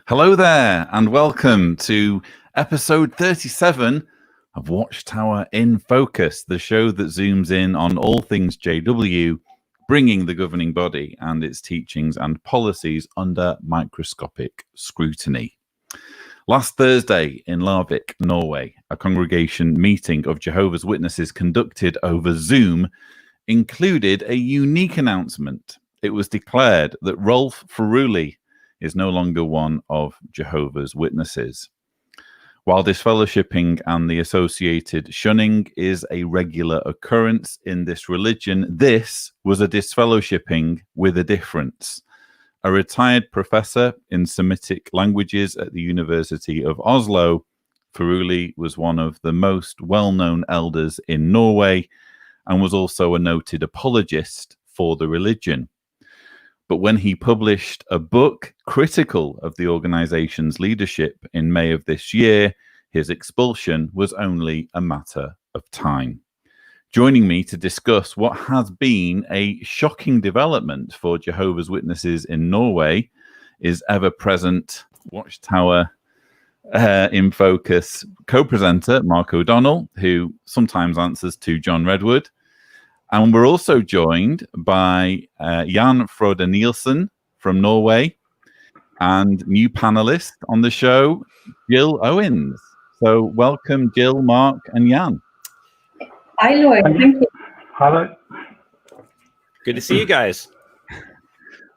Hello there, and welcome to episode 37 of Watchtower in Focus, the show that zooms in on all things JW, bringing the governing body and its teachings and policies under microscopic scrutiny. Last Thursday in Larvik, Norway, a congregation meeting of Jehovah's Witnesses conducted over Zoom included a unique announcement. It was declared that Rolf Furuli is no longer one of Jehovah's Witnesses. While disfellowshipping and the associated shunning is a regular occurrence in this religion, this was a disfellowshipping with a difference. A retired professor in Semitic languages at the University of Oslo, Furuli was one of the most well-known elders in Norway and was also a noted apologist for the religion. But when he published a book critical of the organization's leadership in May of this year, his expulsion was only a matter of time. Joining me to discuss what has been a shocking development for Jehovah's Witnesses in Norway is ever-present Watchtower in Focus co-presenter Mark O'Donnell, who sometimes answers to John Redwood. And we're also joined by Jan Frode Nielsen from Norway and new panelist on the show, Jill Owens. So welcome, Jill, Mark, and Jan. Hi, Lloyd. Thank you. Hello. Good to see you guys.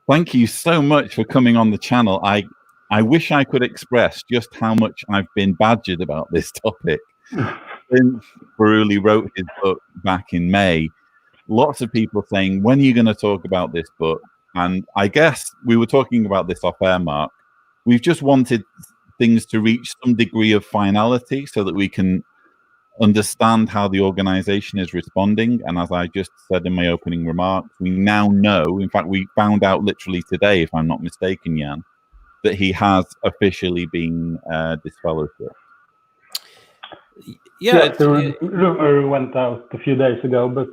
Thank you so much for coming on the channel. I wish I could express just how much I've been badgered about this topic. Since Furuli wrote his book back in May, lots of people saying, when are you going to talk about this book? And I guess we were talking about this off air, Mark. We've just wanted things to reach some degree of finality so that we can understand how the organization is responding. And as I just said in my opening remarks, we now know, in fact, we found out literally today, if I'm not mistaken, Jan, that he has officially been disfellowshipped. Yeah, the rumor went out a few days ago, but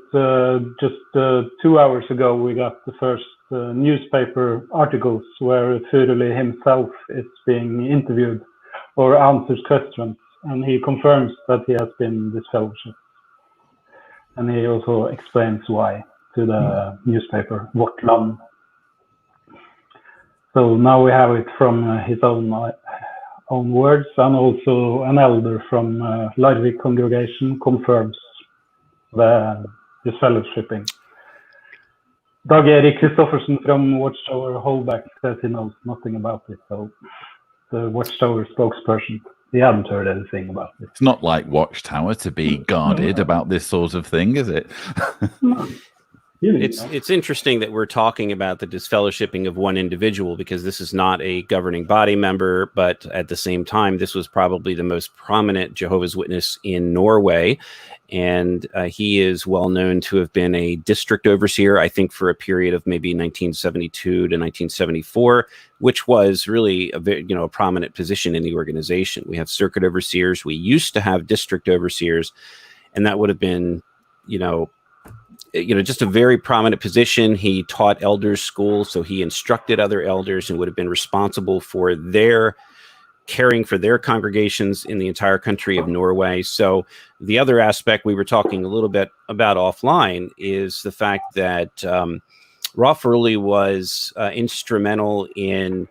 just 2 hours ago we got the first newspaper articles where Furuli himself is being interviewed or answers questions, and he confirms that he has been disfellowshipped. And he also explains why to the newspaper, Vårt Land. So now we have it from his own words, and also an elder from Larvik congregation confirms the disfellowshipping. Dag Erik Kristoffersen from Watchtower Holdback says he knows nothing about it, so the Watchtower spokesperson, he hadn't heard anything about it. It's not like Watchtower to be guarded about this sort of thing, is it? No. It's interesting that we're talking about the disfellowshipping of one individual, because this is not a governing body member, but at the same time, this was probably the most prominent Jehovah's Witness in Norway. And he is well known to have been a district overseer, I think, for a period of maybe 1972 to 1974, which was really a prominent position in the organization. We have circuit overseers. We used to have district overseers, and that would have been, just a very prominent position. He taught elders school, so he instructed other elders and would have been responsible for their caring for their congregations in the entire country of Norway. So the other aspect we were talking a little bit about offline is the fact that Rolf Furuli was instrumental in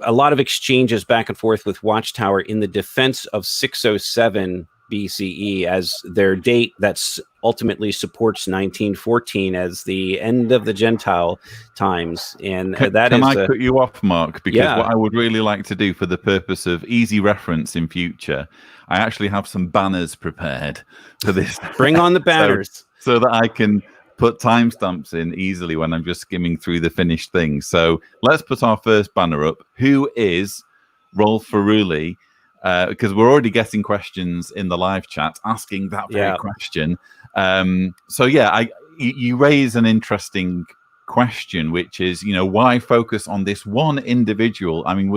a lot of exchanges back and forth with Watchtower in the defense of 607 BCE as their date that's ultimately supports 1914 as the end of the Gentile times. And Can I cut you off, Mark? Because what I would really like to do, for the purpose of easy reference in future, I actually have some banners prepared for this. Bring on the banners. so that I can put timestamps in easily when I'm just skimming through the finished thing. So let's put our first banner up. Who is Rolf Furuli? Because we're already getting questions in the live chat asking that very question. You raise an interesting question, which is, why focus on this one individual? I mean,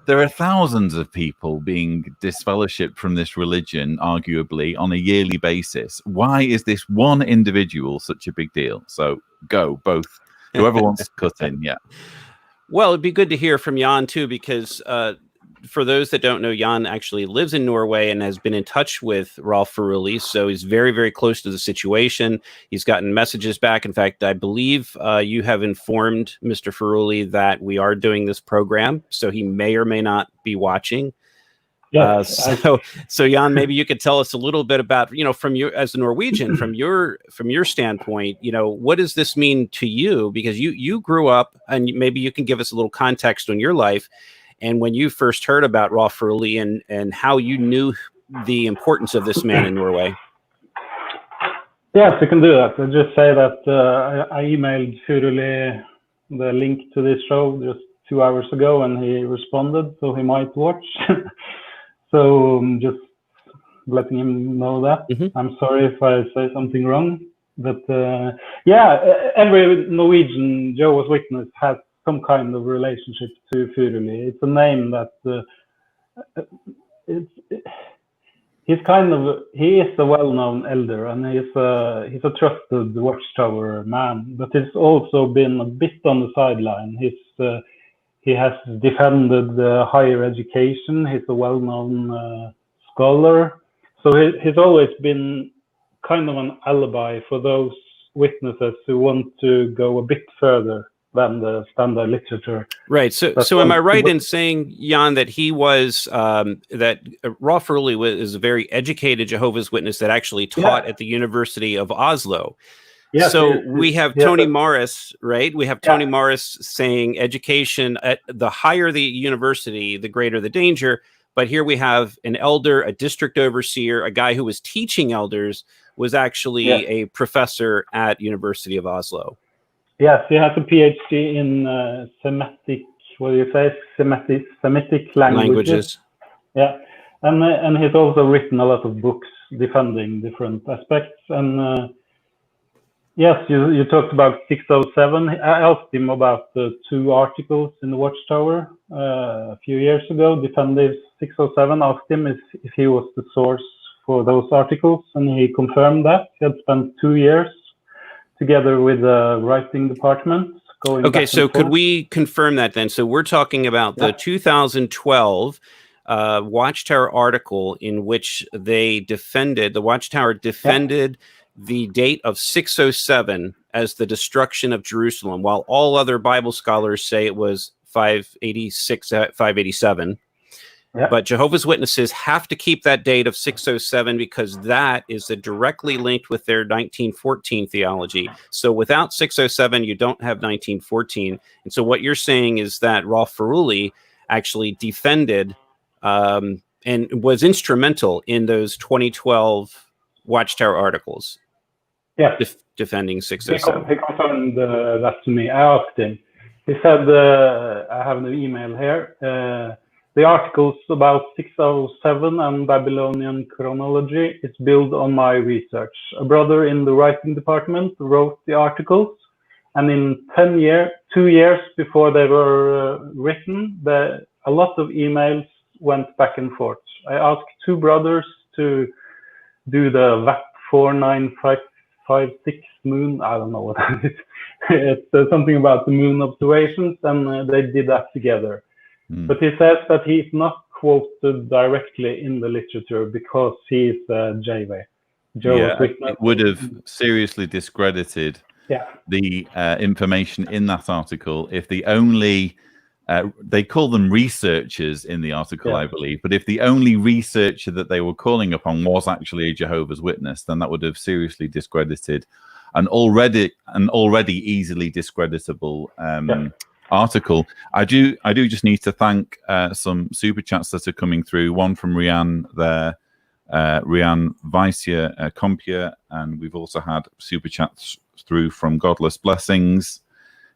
there are thousands of people being disfellowshipped from this religion, arguably, on a yearly basis. Why is this one individual such a big deal? So go, both. Whoever wants to cut in, yeah. Well, it'd be good to hear from Jan too, because for those that don't know, Jan actually lives in Norway and has been in touch with Rolf Furuli, so he's very, very close to the situation. He's gotten messages back. In fact, I believe you have informed Mr. Furuli that we are doing this program, so he may or may not be watching. Yes. So Jan, maybe you could tell us a little bit about, from your, as a Norwegian, from your standpoint, what does this mean to you? Because you grew up, and maybe you can give us a little context on your life and when you first heard about Rolf Furuli and how you knew the importance of this man in Norway. Yes, we can do that. I'll just say that I emailed Furuli the link to this show just 2 hours ago, and he responded, so he might watch. So just letting him know that. Mm-hmm. I'm sorry if I say something wrong, but every Norwegian Jehovah's Witness has some kind of relationship to Furuli. It's a name that he is a well-known elder, and he's a trusted Watchtower man, but he's also been a bit on the sideline. He has defended higher education. He's a well-known scholar. So he's always been kind of an alibi for those witnesses who want to go a bit further than the standard literature. Right. So am I right in saying, Jan, that he was, that Rolf Furuli was a very educated Jehovah's Witness that actually taught at the University of Oslo? Yeah, so we have Tony Morris, right? We have Tony Morris saying education, at the higher the university, the greater the danger. But here we have an elder, a district overseer, a guy who was teaching elders, was actually a professor at University of Oslo. Yes, he has a PhD in Semitic, what do you say? Semitic languages. Yeah, and he's also written a lot of books defending different aspects. And yes, you talked about 607. I asked him about the 2 articles in the Watchtower a few years ago, defending 607. Asked him if he was the source for those articles, and he confirmed that. He had spent 2 years together with the writing department. Okay, so could we confirm that then? So we're talking about the 2012 Watchtower article in which the Watchtower defended the date of 607 as the destruction of Jerusalem, while all other Bible scholars say it was 586, 587. Yeah. But Jehovah's Witnesses have to keep that date of 607 because that is directly linked with their 1914 theology. So without 607, you don't have 1914. And so what you're saying is that Rolf Furuli actually defended and was instrumental in those 2012 Watchtower articles. Yeah, defending 607. He confirmed that to me. I asked him. He said, I have an email here. The articles about 607 and Babylonian chronology is built on my research. A brother in the writing department wrote the articles, and in 2 years before they were written, a lot of emails went back and forth. I asked 2 brothers to do the VAT 49556 moon. I don't know what that is. It's something about the moon observations, and they did that together. But he says that he's not quoted directly in the literature because he's Jehovah's Witness. It would have seriously discredited the information in that article if the only, they call them researchers in the article, I believe, but if the only researcher that they were calling upon was actually a Jehovah's Witness, then that would have seriously discredited an already easily discreditable article. I do just need to thank some super chats that are coming through. One from Rian there, Rian Weissia Compia, and we've also had super chats through from Godless Blessings,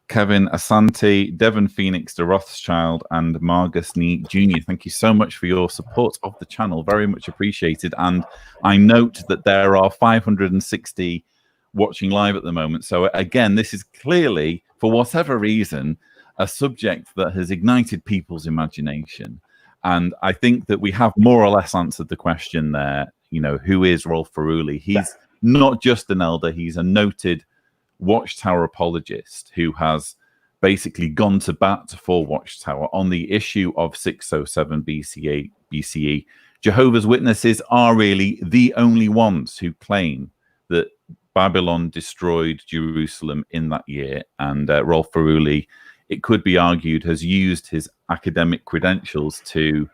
Kevin Asante, Devon Phoenix, the Rothschild, and Margus Nee Jr. Thank you so much for your support of the channel. Very much appreciated. And I note that there are 560 watching live at the moment. So again, this is clearly, for whatever reason, a subject that has ignited people's imagination. And I think that we have more or less answered the question there, who is Rolf Furuli? He's not just an elder, he's a noted Watchtower apologist who has basically gone to bat for Watchtower on the issue of 607 BCE. Jehovah's Witnesses are really the only ones who claim that Babylon destroyed Jerusalem in that year, and Rolf Furuli, it could be argued, has used his academic credentials to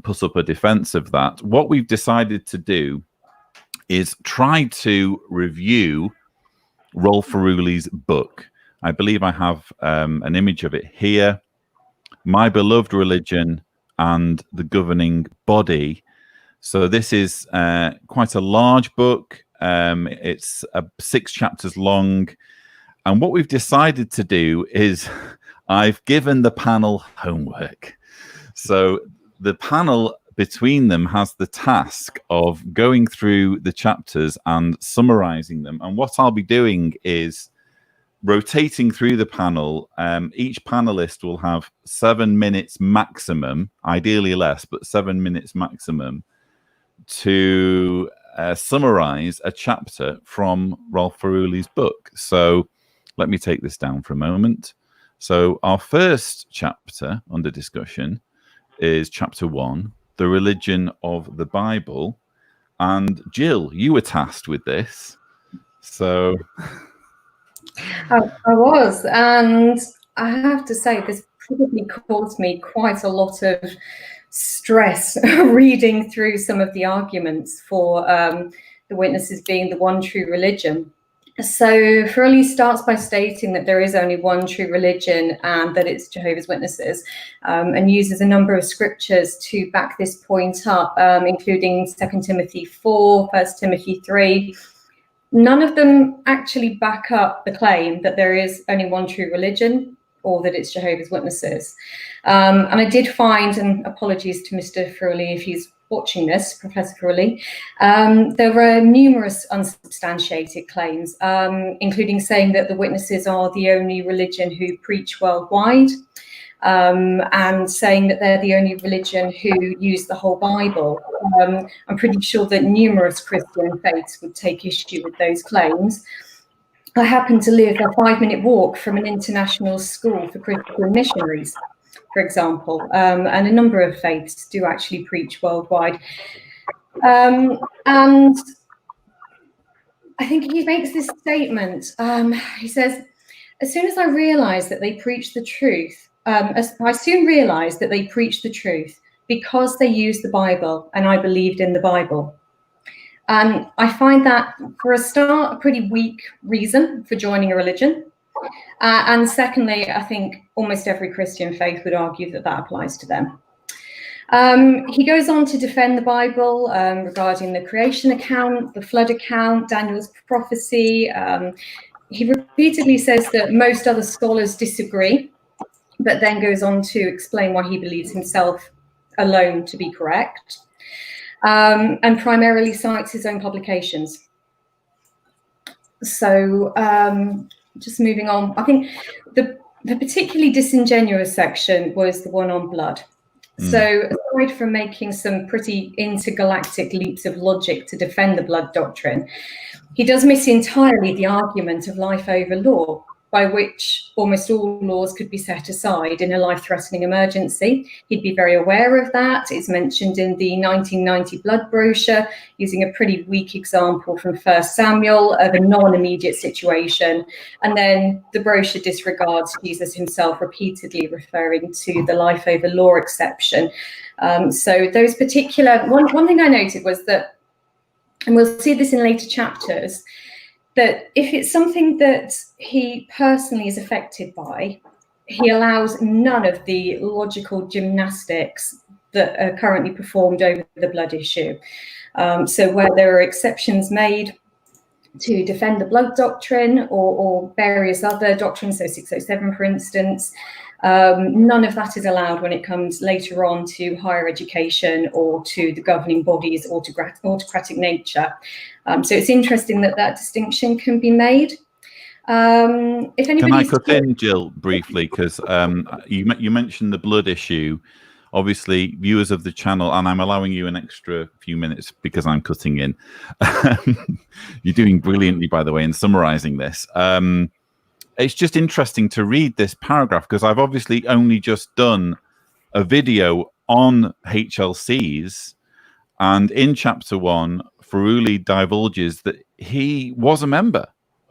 put up a defense of that. What we've decided to do is try to review Rolf Furuli's book. I believe I have an image of it here. My Beloved Religion and the Governing Body. So this is quite a large book. It's 6 chapters long. And what we've decided to do is I've given the panel homework. So the panel between them has the task of going through the chapters and summarizing them. And what I'll be doing is rotating through the panel. Each panelist will have 7 minutes maximum, ideally less, but 7 minutes maximum, to summarize a chapter from Rolf Furuli's book. So let me take this down for a moment. So our first chapter under discussion is chapter 1, The Religion of the Bible. And Jill, you were tasked with this. So I was, and I have to say this probably caused me quite a lot of stress reading through some of the arguments for the witnesses being the one true religion. So Furuli starts by stating that there is only one true religion and that it's Jehovah's Witnesses, and uses a number of scriptures to back this point up, including 2 Timothy 4, 1 Timothy 3. None of them actually back up the claim that there is only one true religion or that it's Jehovah's Witnesses. And I did find, and apologies to Mr. Furuli if he's watching this, Professor Furuli, there were numerous unsubstantiated claims, including saying that the witnesses are the only religion who preach worldwide, and saying that they're the only religion who use the whole Bible. I'm pretty sure that numerous Christian faiths would take issue with those claims. I happen to live a 5-minute walk from an international school for Christian missionaries, for example, and a number of faiths do actually preach worldwide. And I think he makes this statement. He says, as soon as I realized that they preach the truth, I soon realized that they preach the truth because they use the Bible and I believed in the Bible. I find that, for a start, a pretty weak reason for joining a religion. And secondly, I think almost every Christian faith would argue that that applies to them. He goes on to defend the Bible regarding the creation account, the flood account, Daniel's prophecy. He repeatedly says that most other scholars disagree, but then goes on to explain why he believes himself alone to be correct, and primarily cites his own publications. So just moving on, I think the particularly disingenuous section was the one on blood. So aside from making some pretty intergalactic leaps of logic to defend the blood doctrine, he does miss entirely the argument of life over law, by which almost all laws could be set aside in a life-threatening emergency. He'd be very aware of that. It's mentioned in the 1990 blood brochure, using a pretty weak example from 1 Samuel of a non-immediate situation. And then the brochure disregards Jesus himself, repeatedly referring to the life over law exception. So those particular, one thing I noted was that, and we'll see this in later chapters, that if it's something that he personally is affected by, he allows none of the logical gymnastics that are currently performed over the blood issue. So where there are exceptions made to defend the blood doctrine or various other doctrines, so 607, for instance, none of that is allowed when it comes later on to higher education or to the governing body's autocratic nature. So it's interesting that that distinction can be made. If anybody can I cut in, Jill, briefly, because you mentioned the blood issue. Obviously, viewers of the channel, and I'm allowing you an extra few minutes because I'm cutting in. You're doing brilliantly, by the way, in summarizing this. it's just interesting to read this paragraph because I've obviously only just done a video on HLCs, and in chapter 1, Furuli divulges that he was a member.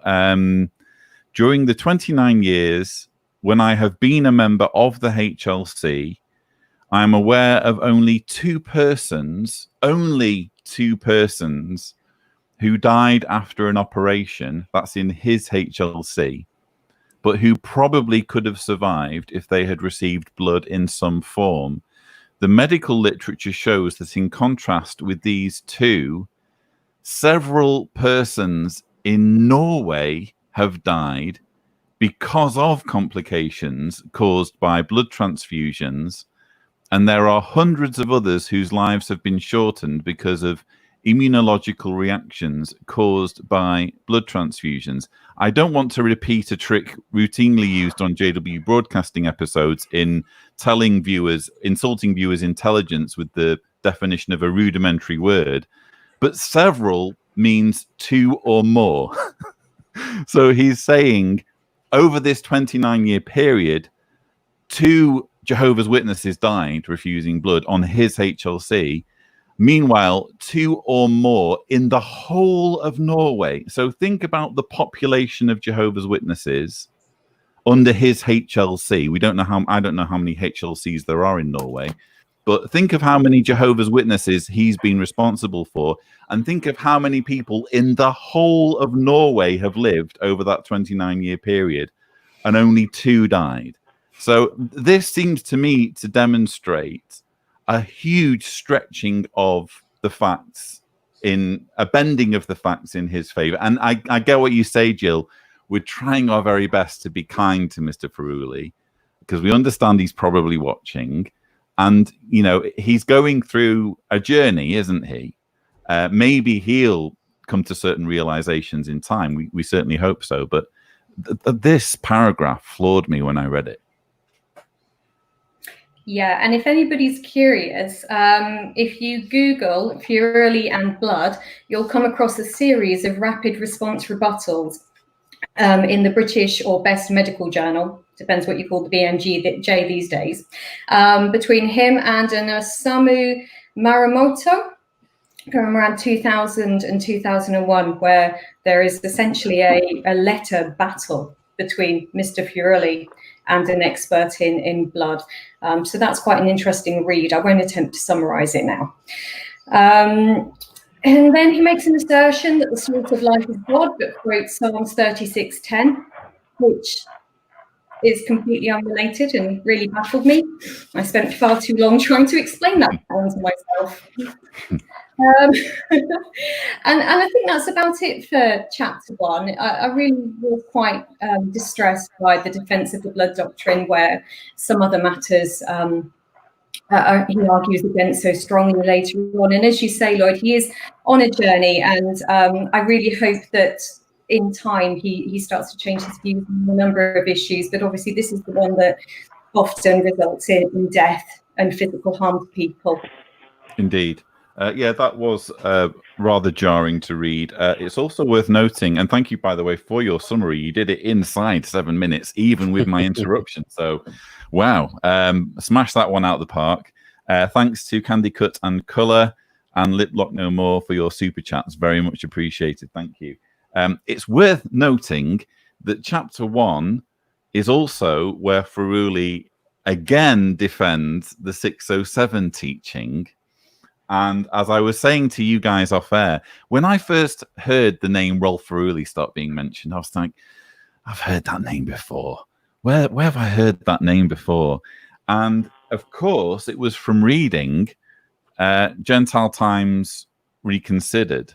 During the 29 years when I have been a member of the HLC, I am aware of only two persons who died after an operation, that's in his HLC, but who probably could have survived if they had received blood in some form. The medical literature shows that in contrast with these two, several persons in Norway have died because of complications caused by blood transfusions, and there are hundreds of others whose lives have been shortened because of immunological reactions caused by blood transfusions. I don't want to repeat a trick routinely used on JW broadcasting episodes in telling viewers, insulting viewers' intelligence with the definition of a rudimentary word, but several means two or more. So he's saying over this 29-year period, two Jehovah's Witnesses died refusing blood on his HLC. Meanwhile, two or more in the whole of Norway. So think about the population of Jehovah's Witnesses under his HLC. I don't know how many HLCs there are in Norway, but think of how many Jehovah's Witnesses he's been responsible for, and think of how many people in the whole of Norway have lived over that 29-year period, and only two died. So this seems to me to demonstrate a huge stretching of the facts, in a bending of the facts in his favor. And I get what you say, Jill. We're trying our very best to be kind to Mr. Furuli because we understand he's probably watching, and you know he's going through a journey, isn't he? Maybe he'll come to certain realizations in time. We certainly hope so. But this paragraph floored me when I read it. Yeah, and if anybody's curious, if you Google Furuli and blood, you'll come across a series of rapid response rebuttals in the British or Best Medical Journal, depends what you call the BMJ these days, between him and an Osamu Maramoto from around 2000 and 2001, where there is essentially a letter battle between Mr. Furuli and an expert in blood. So that's quite an interesting read. I won't attempt to summarize it now. And then he makes an assertion that the source of life is God, but quotes Psalms 36:10, which is completely unrelated and really baffled me. I spent far too long trying to explain that to myself. And I think that's about it for chapter 1. I really was quite distressed by the defense of the blood doctrine, where some other matters he argues against so strongly later on. And as you say, Lloyd, he is on a journey, and I really hope that in time he starts to change his views on a number of issues. But obviously this is the one that often results in death and physical harm to people. Indeed. Yeah, that was rather jarring to read. It's also worth noting, and thank you, by the way, for your summary. You did it inside 7 minutes, even with my interruption. So, wow, smash that one out of the park. Thanks to Candy Cut and Colour and Liplock No More for your super chats. Very much appreciated. Thank you. It's worth noting that chapter 1 is also where Furuli again defends the 607 teaching. And as I was saying to you guys off air, when I first heard the name Rolf Furuli start being mentioned, I was like, I've heard that name before. Where have I heard that name before? And of course, it was from reading Gentile Times Reconsidered.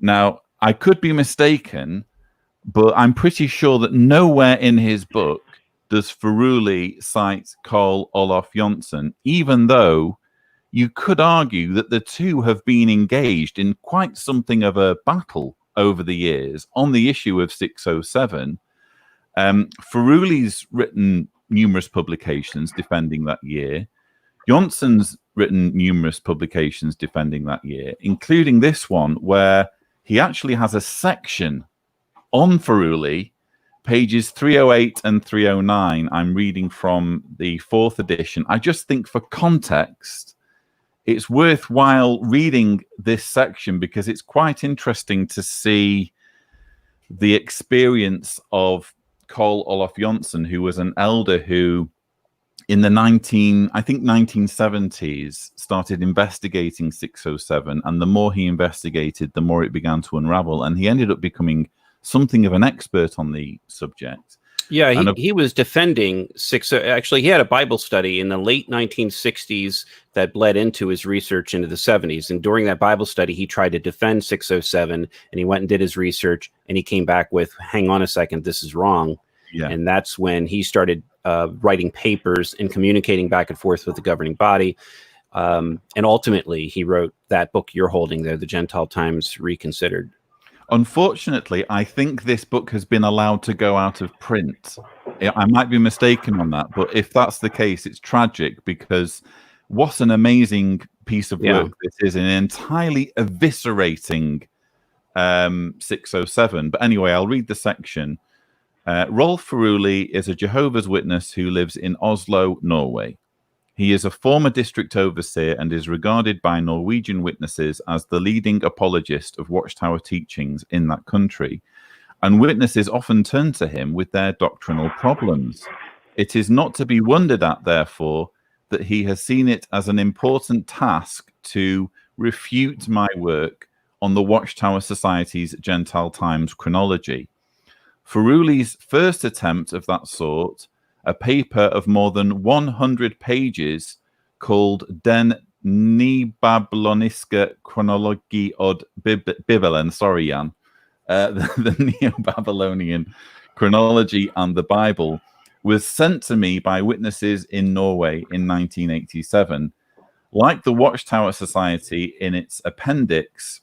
Now, I could be mistaken, but I'm pretty sure that nowhere in his book does Furuli cite Carl Olof Jonsson, even though you could argue that the two have been engaged in quite something of a battle over the years on the issue of 607. Furuli's written numerous publications defending that year. Jonsson's written numerous publications defending that year, including this one, where he actually has a section on Furuli pages 308 and 309, I'm reading from the 4th edition. I just think for context, it's worthwhile reading this section because it's quite interesting to see the experience of Carl Olof Jonsson, who was an elder who in the 1970s started investigating 607, and the more he investigated, the more it began to unravel, and he ended up becoming something of an expert on the subject. Yeah, he was defending actually, he had a Bible study in the late 1960s that bled into his research into the 70s. And during that Bible study, he tried to defend 607, and he went and did his research, and he came back with, hang on a second, this is wrong. Yeah. And that's when he started writing papers and communicating back and forth with the governing body. And ultimately, he wrote that book you're holding there, The Gentile Times Reconsidered. Unfortunately, I think this book has been allowed to go out of print. I might be mistaken on that, but if that's the case, it's tragic, because what an amazing piece of work this is, an entirely eviscerating 607. But anyway, I'll read the section. Rolf Furuli is a Jehovah's Witness who lives in Oslo, Norway. He is a former district overseer and is regarded by Norwegian witnesses as the leading apologist of Watchtower teachings in that country, and witnesses often turn to him with their doctrinal problems. It is not to be wondered at, therefore, that he has seen it as an important task to refute my work on the Watchtower Society's Gentile Times chronology. Furuli's first attempt of that sort, a paper of more than 100 pages called Den Neo-Babyloniske Chronologie od Bibelen, sorry, Jan, the Neo-Babylonian Chronology and the Bible, was sent to me by witnesses in Norway in 1987. Like the Watchtower Society in its appendix,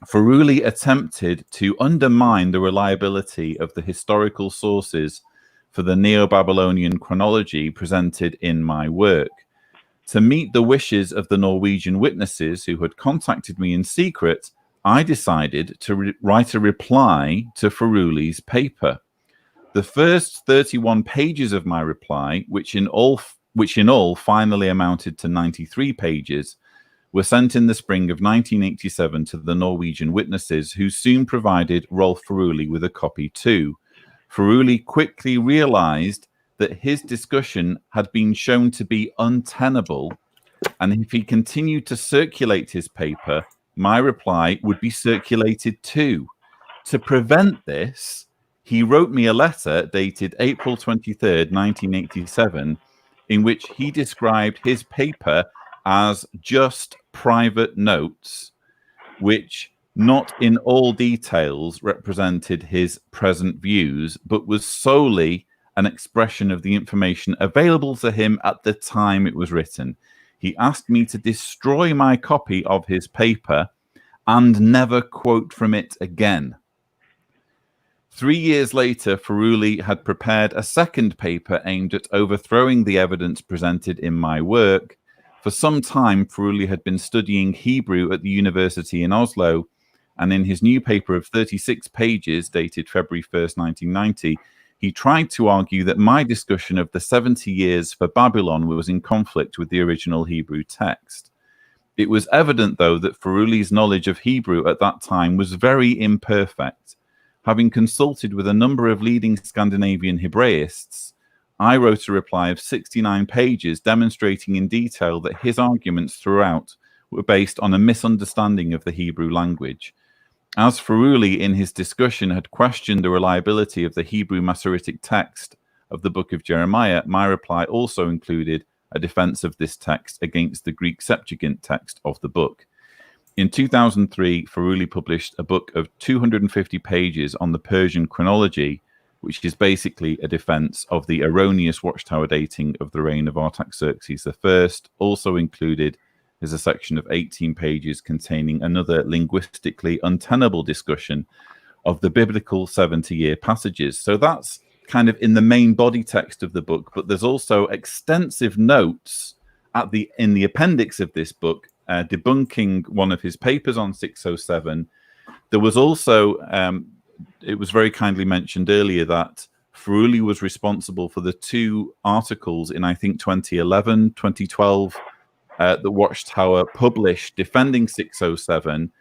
Furuli attempted to undermine the reliability of the historical sources for the Neo-Babylonian chronology presented in my work. To meet the wishes of the Norwegian witnesses who had contacted me in secret, I decided to write a reply to Furuli's paper. The first 31 pages of my reply, which in all finally amounted to 93 pages, were sent in the spring of 1987 to the Norwegian witnesses, who soon provided Rolf Furuli with a copy too. Furuli quickly realized that his discussion had been shown to be untenable, and if he continued to circulate his paper, my reply would be circulated too. To prevent this, he wrote me a letter dated April 23rd, 1987, in which he described his paper as just private notes, which not in all details represented his present views, but was solely an expression of the information available to him at the time it was written. He asked me to destroy my copy of his paper and never quote from it again. 3 years later, Furuli had prepared a second paper aimed at overthrowing the evidence presented in my work. For some time, Furuli had been studying Hebrew at the University in Oslo, and in his new paper of 36 pages, dated February 1st, 1990, he tried to argue that my discussion of the 70 years for Babylon was in conflict with the original Hebrew text. It was evident, though, that Furuli's knowledge of Hebrew at that time was very imperfect. Having consulted with a number of leading Scandinavian Hebraists, I wrote a reply of 69 pages demonstrating in detail that his arguments throughout were based on a misunderstanding of the Hebrew language. As Furuli in his discussion had questioned the reliability of the Hebrew Masoretic text of the book of Jeremiah, my reply also included a defense of this text against the Greek Septuagint text of the book. In 2003, Furuli published a book of 250 pages on the Persian chronology, which is basically a defense of the erroneous Watchtower dating of the reign of Artaxerxes I. Also included is a section of 18 pages containing another linguistically untenable discussion of the biblical 70-year passages. So that's kind of in the main body text of the book, but there's also extensive notes in the appendix of this book debunking one of his papers on 607. There was also it was very kindly mentioned earlier that Furuli was responsible for the 2 articles in, I think, 2011, 2012, the Watchtower published defending 607.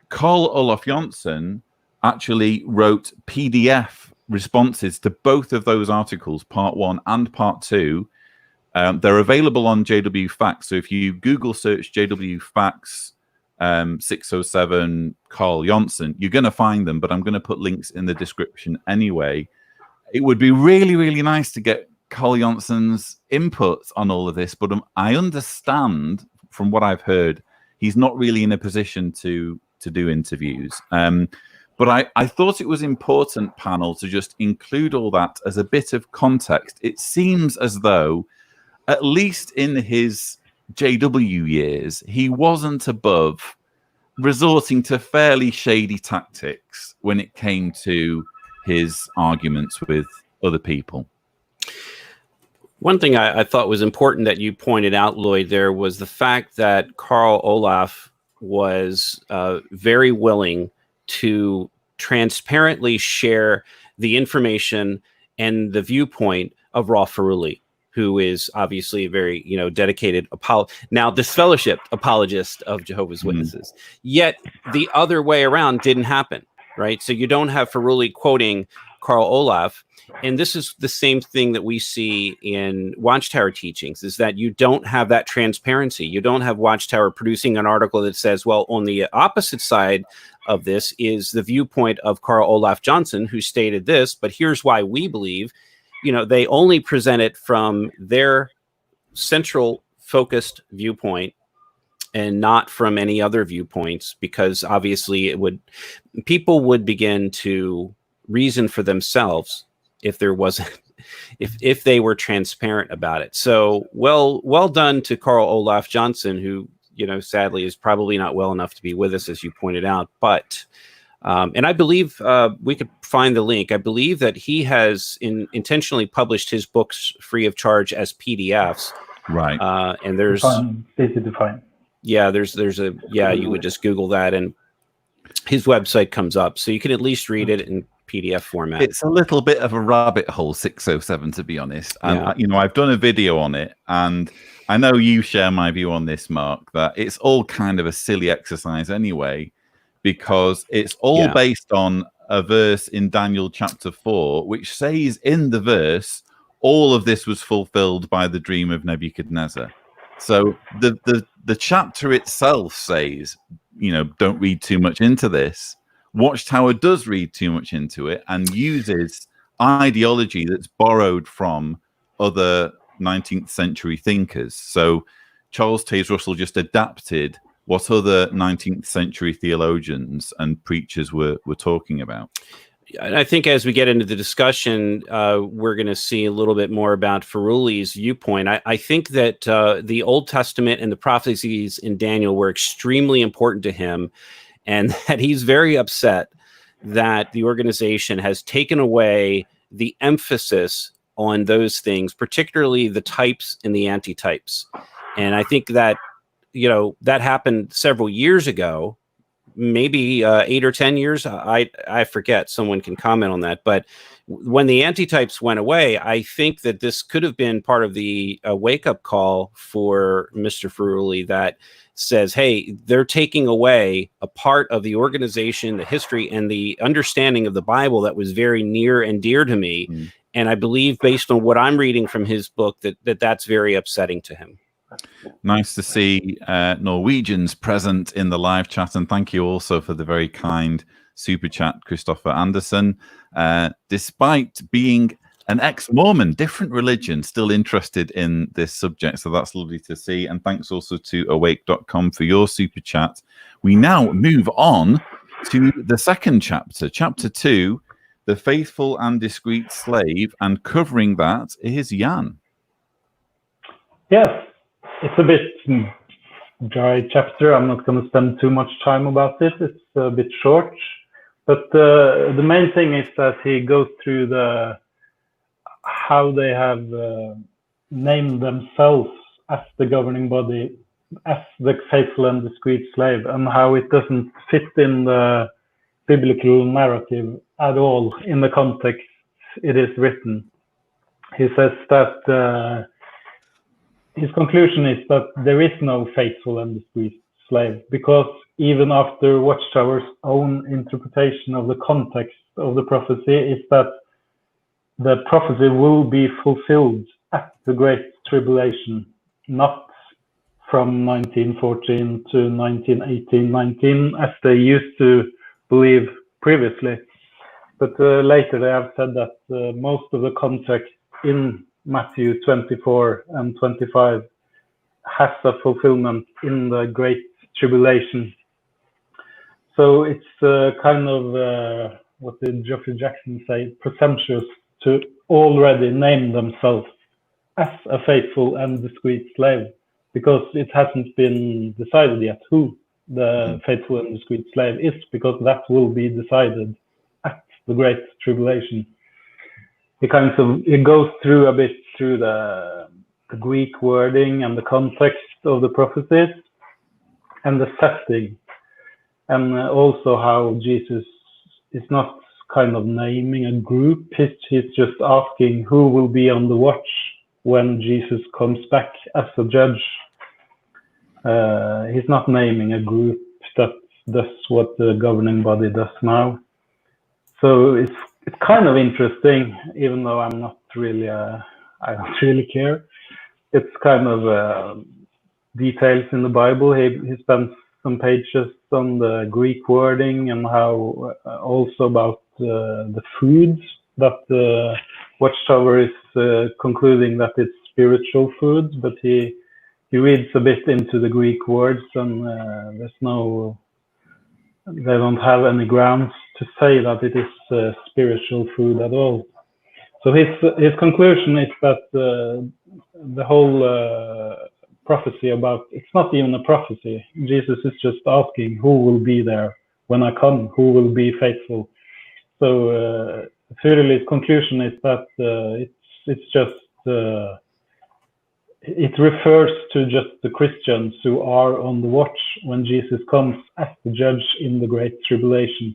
Carl Olof Jonsson actually wrote PDF responses to both of those articles, part 1 and part 2. They're available on JW Facts. So if you Google search JW Facts 607 Carl Jonsson, you're going to find them, but I'm going to put links in the description anyway. It would be really, really nice to get Carl Jonsson's input on all of this, but I understand from what I've heard, he's not really in a position to do interviews. But I thought it was important, panel, to just include all that as a bit of context. It seems as though, at least in his JW years, he wasn't above resorting to fairly shady tactics when it came to his arguments with other people. One thing I thought was important that you pointed out, Lloyd, there was the fact that Carl Olaf was very willing to transparently share the information and the viewpoint of Rolf Furuli, who is obviously a very, dedicated disfellowshipped apologist of Jehovah's Witnesses. Yet the other way around didn't happen, right? So you don't have Furuli quoting Carl Olaf. And this is the same thing that we see in Watchtower teachings, is that you don't have that transparency. You don't have Watchtower producing an article that says, well, on the opposite side of this is the viewpoint of Carl Olaf Jonsson, who stated this, but here's why we believe. They only present it from their central focused viewpoint and not from any other viewpoints, because obviously people would begin to reason for themselves if there wasn't, if they were transparent about it. So well done to Carl Olaf Jonsson, who, sadly is probably not well enough to be with us, as you pointed out, but and I believe we could find the link. I believe that he has intentionally published his books free of charge as PDFs. Right. And there's easy to find. Yeah, you would just Google that and his website comes up. So you can at least read it in PDF format. It's a little bit of a rabbit hole, 607, to be honest. And, I've done a video on it, and I know you share my view on this, Mark, that it's all kind of a silly exercise anyway, because it's all based on a verse in Daniel chapter 4, which says in the verse, all of this was fulfilled by the dream of Nebuchadnezzar. So the chapter itself says, don't read too much into this. Watchtower does read too much into it and uses ideology that's borrowed from other 19th century thinkers. So Charles Taze Russell just adapted what other 19th century theologians and preachers were talking about. I think as we get into the discussion, we're going to see a little bit more about Furuli's viewpoint. I think that the Old Testament and the prophecies in Daniel were extremely important to him, and that he's very upset that the organization has taken away the emphasis on those things, particularly the types and the antitypes. And I think that, that happened several years ago, maybe 8 or 10 years. I forget. Someone can comment on that. But when the antitypes went away, I think that this could have been part of the wake-up call for Mr. Furuli that says, hey, they're taking away a part of the organization, the history, and the understanding of the Bible that was very near and dear to me. Mm. And I believe, based on what I'm reading from his book, that's very upsetting to him. Nice to see Norwegians present in the live chat, and thank you also for the very kind super chat, Christopher Anderson. Despite being an ex-Mormon, different religion, still interested in this subject, so that's lovely to see. And thanks also to awake.com for your super chat. We now move on to the second chapter, chapter 2, the faithful and discreet slave, and covering that is Jan. Yes. It's a bit dry chapter. I'm not going to spend too much time about it. It's a bit short. But the main thing is that he goes through how they have named themselves as the governing body, as the faithful and discreet slave, and how it doesn't fit in the biblical narrative at all in the context it is written. He says that his conclusion is that there is no faithful and discreet slave, because even after Watchtower's own interpretation of the context of the prophecy is that the prophecy will be fulfilled at the Great Tribulation, not from 1914 to 1918-19, as they used to believe previously. But later they have said that most of the context in Matthew 24 and 25 has a fulfillment in the Great Tribulation. So it's kind of, what did Geoffrey Jackson say, presumptuous to already name themselves as a faithful and discreet slave, because it hasn't been decided yet who the faithful and discreet slave is, because that will be decided at the Great Tribulation. He goes through a bit through the Greek wording and the context of the prophecies and the setting, and also how Jesus is not kind of naming a group. He's just asking who will be on the watch when Jesus comes back as a judge. He's not naming a group. That's what the governing body does now. So it's kind of interesting, even though I'm not really, I don't really care. It's kind of details in the Bible. He spends some pages on the Greek wording and how also about the foods that Watchtower is concluding that it's spiritual foods, but he reads a bit into the Greek words, and they don't have any grounds to say that it is spiritual food at all. So his conclusion is that the whole prophecy about, it's not even a prophecy. Jesus is just asking who will be there when I come, who will be faithful. So Furuli's conclusion is that it's just it refers to just the Christians who are on the watch when Jesus comes as the judge in the Great Tribulation.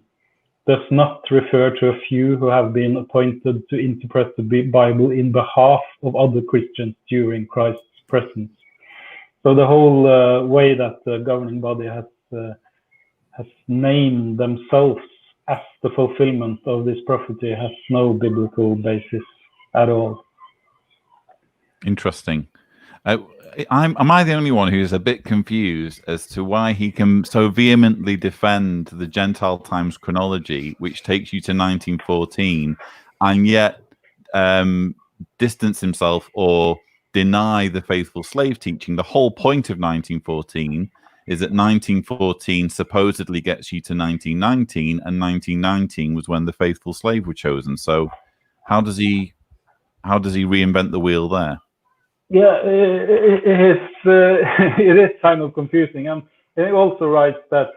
Does not refer to a few who have been appointed to interpret the Bible in behalf of other Christians during Christ's presence. So the whole way that the governing body has named themselves as the fulfillment of this prophecy has no biblical basis at all. Interesting. Am I the only one who's a bit confused as to why he can so vehemently defend the Gentile Times chronology, which takes you to 1914, and yet distance himself or deny the faithful slave teaching? The whole point of 1914 is that 1914 supposedly gets you to 1919, and 1919 was when the faithful slave were chosen. So how does he reinvent the wheel there? Yeah, it is kind of confusing. And he also writes that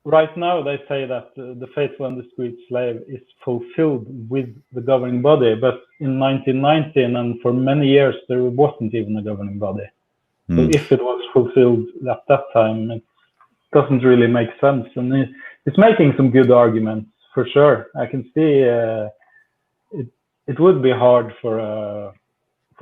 right now they say that the faithful and discreet slave is fulfilled with the governing body, but in 1919 and for many years there wasn't even a governing body. So if it was fulfilled at that time, it doesn't really make sense. And it's making some good arguments for sure. I can see it would be hard for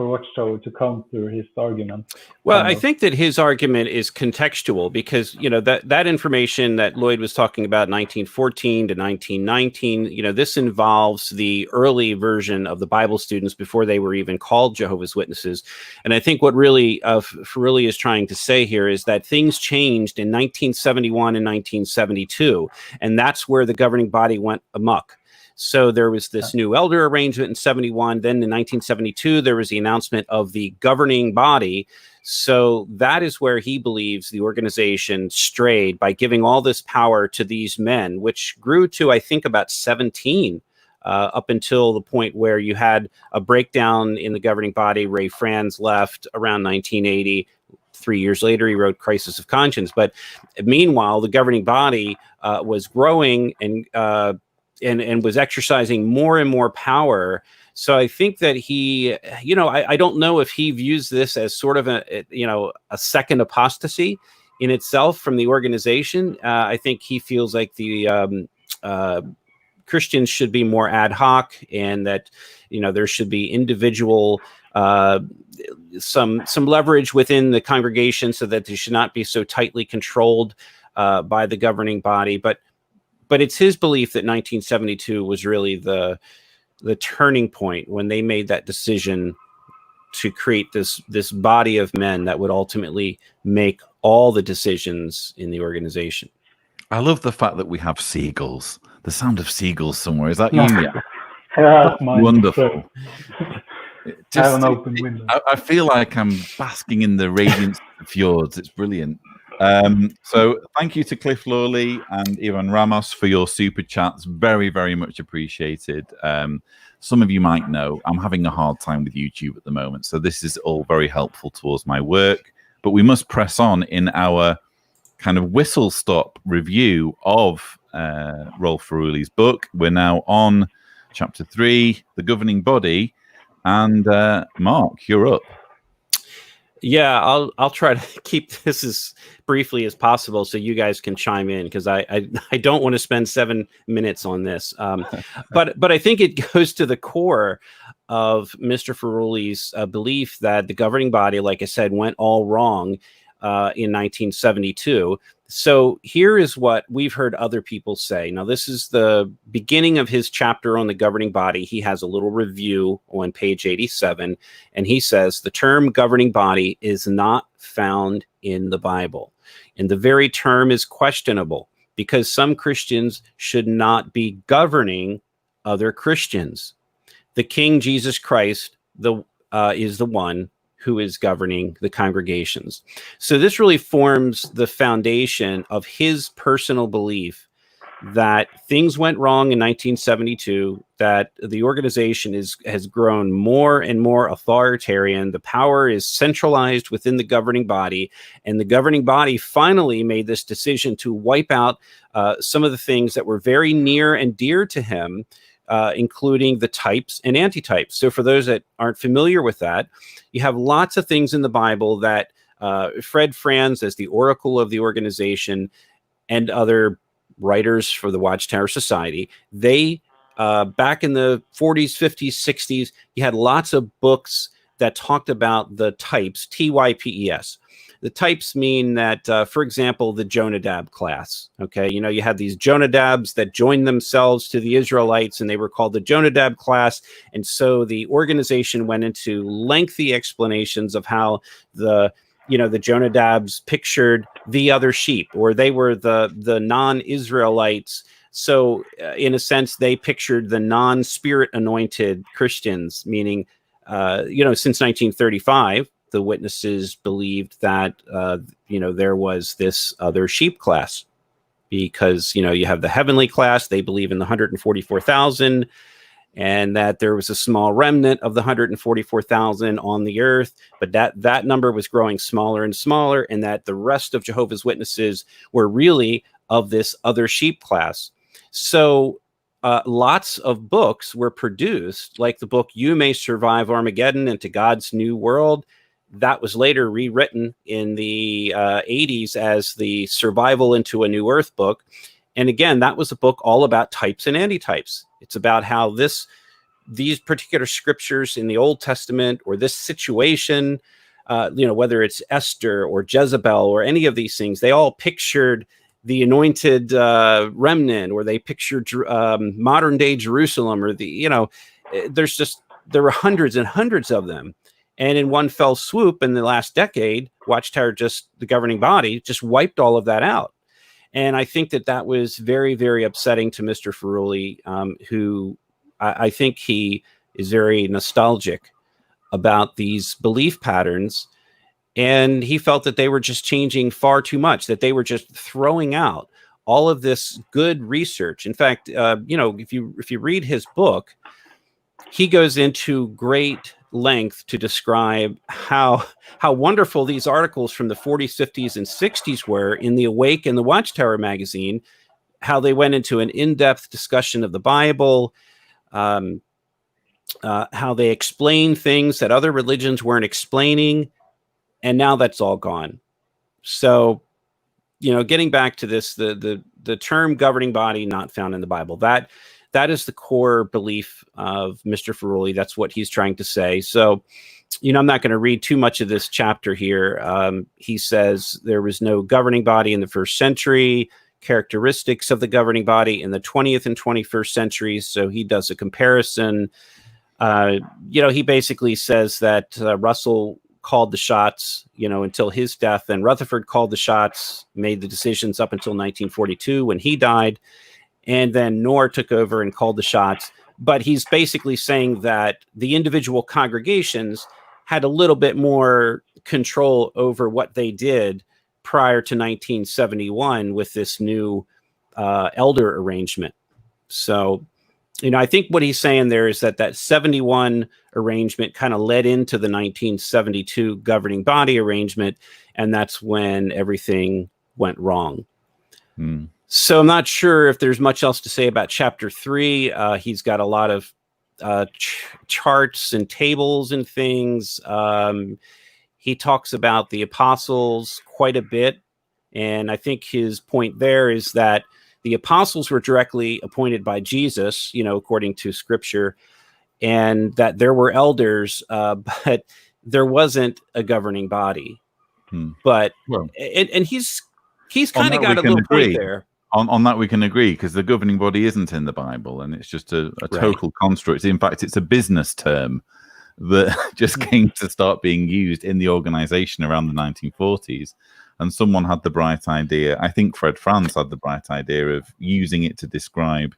Watchtower to counter his argument. Well, I think that his argument is contextual, because that information that Lloyd was talking about, 1914 to 1919, this involves the early version of the Bible students before they were even called Jehovah's Witnesses. And I think what really Furuli is trying to say here is that things changed in 1971 and 1972, and that's where the governing body went amok. So there was this new elder arrangement in 71. Then in 1972, there was the announcement of the governing body. So that is where he believes the organization strayed by giving all this power to these men, which grew to, I think, about 17 up until the point where you had a breakdown in the governing body. Ray Franz left around 1980. 3 years later, he wrote Crisis of Conscience. But meanwhile, the governing body was growing and was exercising more and more power. So I think that he, I don't know if he views this as sort of a second apostasy in itself from the organization. I think he feels like the Christians should be more ad hoc, and that there should be individual some leverage within the congregation, so that they should not be so tightly controlled by the governing body. But it's his belief that 1972 was really the turning point when they made that decision to create this body of men that would ultimately make all the decisions in the organization. I love the fact that we have seagulls. The sound of seagulls somewhere. Is that Yeah. you? Yeah. Yeah, mine. Wonderful. I have an open window. I feel like I'm basking in the radiance of the fjords. It's brilliant. So thank you to Cliff Lawley and Ivan Ramos for your super chats. Very, very much appreciated. Some of you might know I'm having a hard time with YouTube at the moment, so this is all very helpful towards my work. But we must press on in our kind of whistle-stop review of Rolf Furuli's book. We're now on chapter 3, The Governing Body. And Mark, you're up. Yeah, I'll try to keep this as briefly as possible so you guys can chime in, because I don't want to spend 7 minutes on this. But I think it goes to the core of Mr. Furuli's belief that the governing body, like I said, went all wrong in 1972. So here is what we've heard other people say. Now, this is the beginning of his chapter on the governing body. He has a little review on page 87, and he says, the term governing body is not found in the Bible. And the very term is questionable, because some Christians should not be governing other Christians. The King Jesus Christ is the one who is governing the congregations. So this really forms the foundation of his personal belief that things went wrong in 1972, that the organization has grown more and more authoritarian. The power is centralized within the governing body, and the governing body finally made this decision to wipe out some of the things that were very near and dear to him, including the types and antitypes. So for those that aren't familiar with that, you have lots of things in the Bible that Fred Franz, as the oracle of the organization, and other writers for the Watchtower Society, they back in the 40s, 50s, 60s, you had lots of books that talked about the types, T-Y-P-E-S. The types mean that, for example, the Jonadab class. Okay, you had these Jonadabs that joined themselves to the Israelites, and they were called the Jonadab class. And so the organization went into lengthy explanations of how the Jonadabs pictured the other sheep, or they were the non-Israelites. So in a sense, they pictured the non-spirit anointed Christians, meaning, since 1935. The witnesses believed that, there was this other sheep class, because, you have the heavenly class. They believe in the 144,000, and that there was a small remnant of the 144,000 on the earth, but that number was growing smaller and smaller, and that the rest of Jehovah's Witnesses were really of this other sheep class. So lots of books were produced, like the book You May Survive Armageddon Into God's New World. That was later rewritten in the 80s as the Survival into a New Earth book. And again, that was a book all about types and antitypes. It's about how these particular scriptures in the Old Testament, or this situation, whether it's Esther or Jezebel or any of these things, they all pictured the anointed remnant, or they pictured modern day Jerusalem, or there were hundreds and hundreds of them. And in one fell swoop in the last decade, Watchtower, the governing body, just wiped all of that out. And I think that was very, very upsetting to Mr. Furuli, who I think he is very nostalgic about these belief patterns. And he felt that they were just changing far too much, that they were just throwing out all of this good research. In fact, if you read his book, he goes into great length to describe how wonderful these articles from the 40s, 50s, and 60s were in the Awake and the Watchtower magazine, how they went into an in-depth discussion of the Bible, how they explain things that other religions weren't explaining, and now that's all gone. So, getting back to this, the the term governing body not found in the Bible. That is the core belief of Mr. Furuli. That's what he's trying to say. So, I'm not going to read too much of this chapter here. He says there was no governing body in the first century, characteristics of the governing body in the 20th and 21st centuries. So he does a comparison. He basically says that Russell called the shots, until his death, and Rutherford called the shots, made the decisions up until 1942 when he died. And then Knorr took over and called the shots. But he's basically saying that the individual congregations had a little bit more control over what they did prior to 1971 with this new elder arrangement. So, I think what he's saying there is that 71 arrangement kind of led into the 1972 governing body arrangement, and that's when everything went wrong. So I'm not sure if there's much else to say about chapter 3. He's got a lot of charts and tables and things. He talks about the apostles quite a bit. And I think his point there is that the apostles were directly appointed by Jesus, according to scripture, and that there were elders, but there wasn't a governing body. But, and he's kind of got a little point there. On that we can agree, because the governing body isn't in the Bible, and it's just a total construct. In fact, it's a business term that just came to start being used in the organization around the 1940s. And someone had the bright idea, I think Fred Franz had the bright idea of using it to describe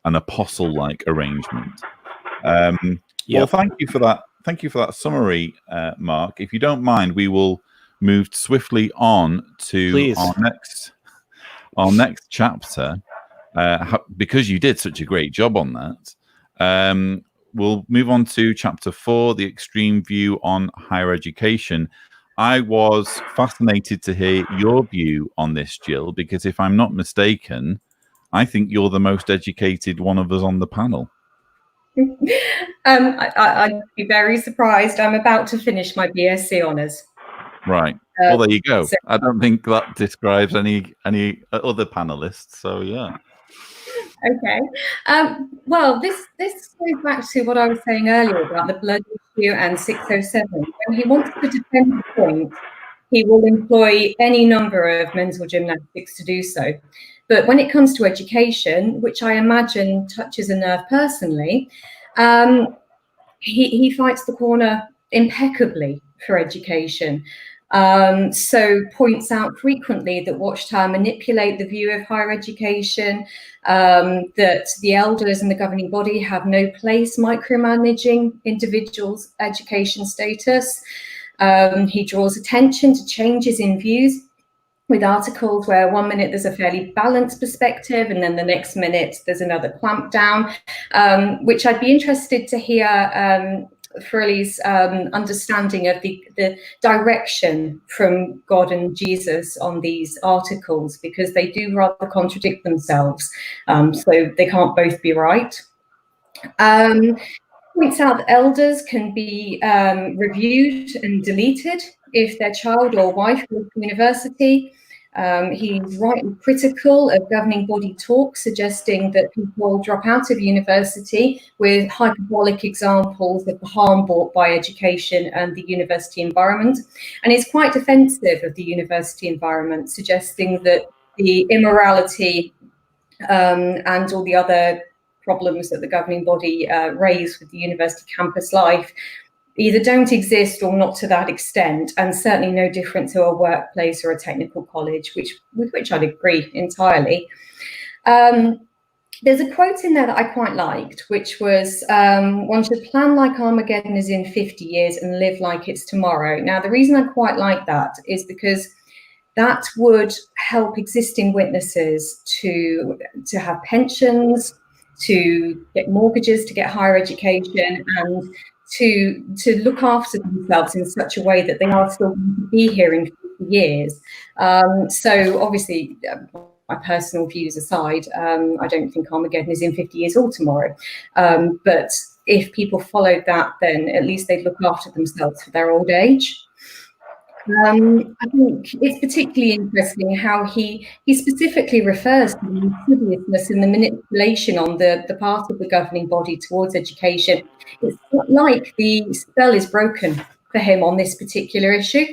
an apostle-like arrangement. Well, thank you for that. Thank you for that summary, Mark. If you don't mind, we will move swiftly on to our next chapter, because you did such a great job on that. We'll move on to chapter 4, the extreme view on higher education. I was fascinated to hear your view on this, Jill, because if I'm not mistaken, I think you're the most educated one of us on the panel. I'd be very surprised. I'm about to finish my BSc honours. Right. Well, there you go. So, I don't think that describes any other panelists. So, yeah. Okay. Well, this goes back to what I was saying earlier about the blood issue and 607. When he wants to defend the point, he will employ any number of mental gymnastics to do so. But when it comes to education, which I imagine touches a nerve personally, he fights the corner impeccably for education. So points out frequently that Watchtower manipulate the view of higher education, that the elders and the governing body have no place micromanaging individuals' education status. He draws attention to changes in views with articles where 1 minute there's a fairly balanced perspective and then the next minute there's another clamp down, which I'd be interested to hear Furuli's understanding of the direction from God and Jesus on these articles, because they do rather contradict themselves, so they can't both be right. Points out that elders can be reviewed and deleted if their child or wife goes to university. He's rightly critical of governing body talk, suggesting that people drop out of university with hyperbolic examples of the harm brought by education and the university environment. And he's quite defensive of the university environment, suggesting that the immorality and all the other problems that the governing body raise with the university campus life either don't exist or not to that extent, and certainly no different to a workplace or a technical college, with which I'd agree entirely. There's a quote in there that I quite liked, which was, one should plan like Armageddon is in 50 years and live like it's tomorrow. Now, the reason I quite like that is because that would help existing witnesses to have pensions, to get mortgages, to get higher education, and to look after themselves in such a way that they are still going to be here in 50 years. So obviously, my personal views aside, I don't think Armageddon is in 50 years or tomorrow. But if people followed that, then at least they'd look after themselves for their old age. I think it's particularly interesting how he specifically refers to the insidiousness and the manipulation on the part of the governing body towards education. It's like the spell is broken for him on this particular issue.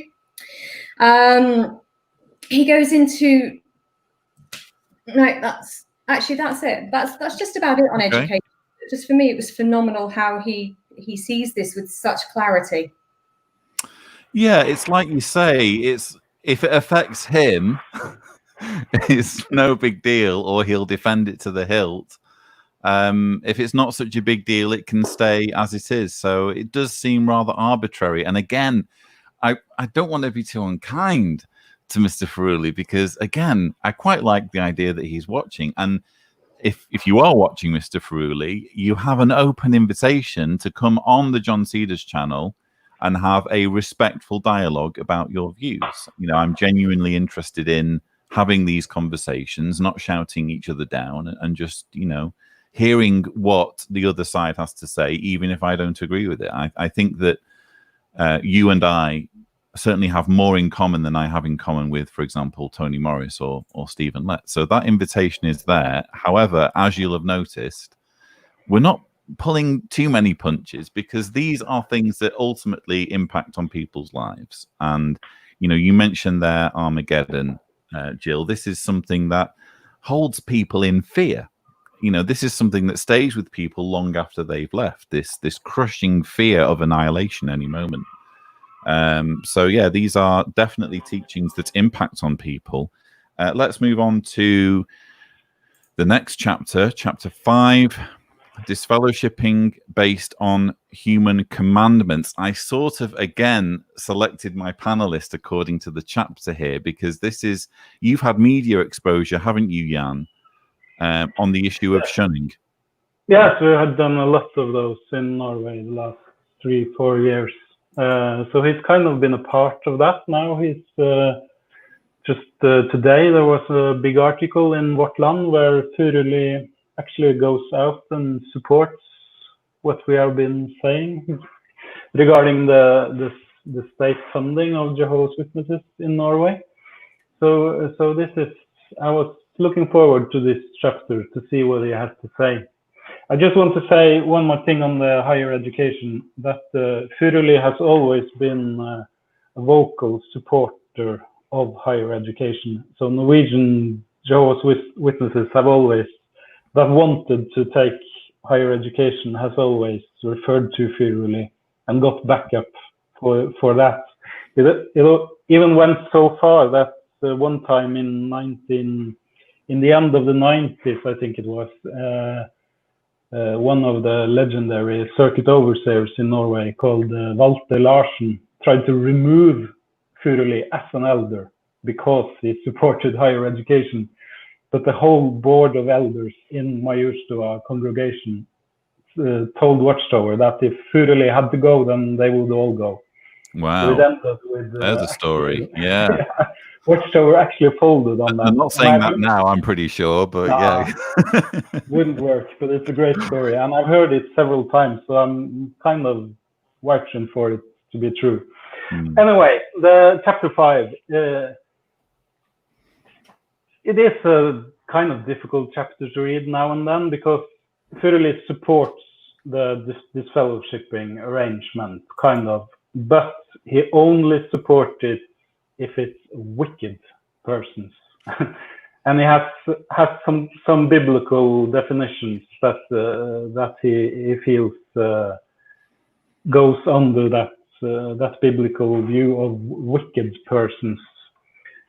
He goes into that's it. That's just about it on education. Just for me, it was phenomenal how he sees this with such clarity. Yeah, it's like you say, if it affects him, it's no big deal, or he'll defend it to the hilt. If it's not such a big deal, it can stay as it is. So it does seem rather arbitrary. And again, I don't want to be too unkind to Mr. Furuli, because again, I quite like the idea that he's watching. And if you are watching, Mr. Furuli, you have an open invitation to come on the John Cedars channel and have a respectful dialogue about your views. You know, I'm genuinely interested in having these conversations, not shouting each other down, and just, you know, hearing what the other side has to say, even if I don't agree with it. I think that you and I certainly have more in common than I have in common with, for example, Tony Morris or Stephen Lett. So that invitation is there. However, as you'll have noticed, we're not pulling too many punches, because these are things that ultimately impact on people's lives. And, you know, you mentioned there Armageddon, Jill. This is something that holds people in fear. You know, this is something that stays with people long after they've left, this crushing fear of annihilation any moment. So yeah, these are definitely teachings that impact on people. Let's move on to the next chapter, chapter 5, Disfellowshipping based on human commandments. I sort of, again, selected my panelist according to the chapter here, because this is, you've had media exposure, haven't you, Jan, on the issue of shunning? Yes, we have done a lot of those in Norway the last 3-4 years. So he's kind of been a part of that now. He's just today there was a big article in Vårt Land where Furuli actually goes out and supports what we have been saying regarding the state funding of Jehovah's Witnesses in Norway. So this is, I was looking forward to this chapter to see what he has to say. I just want to say one more thing on the higher education, that Furuli has always been a vocal supporter of higher education. So Norwegian Jehovah's Witnesses have always, that wanted to take higher education, has always referred to Furuli and got backup for that. It even went so far that one time in the end of the 90s, I think it was, one of the legendary circuit overseers in Norway called Walter Larsen tried to remove Furuli as an elder because he supported higher education. But the whole board of elders in Majorstua congregation told Watchtower that if Furuli had to go, then they would all go. Wow. So it ended with, there's a story. Yeah. Watchtower actually folded on that. I'm not saying that now, I'm pretty sure, but yeah. Wouldn't work, but it's a great story. And I've heard it several times, so I'm kind of watching for it to be true. Anyway, the chapter 5. It is a kind of difficult chapter to read now and then, because Furuli supports this disfellowshipping arrangement, kind of, but he only supports it if it's wicked persons. And he has some biblical definitions that he feels goes under that biblical view of wicked persons.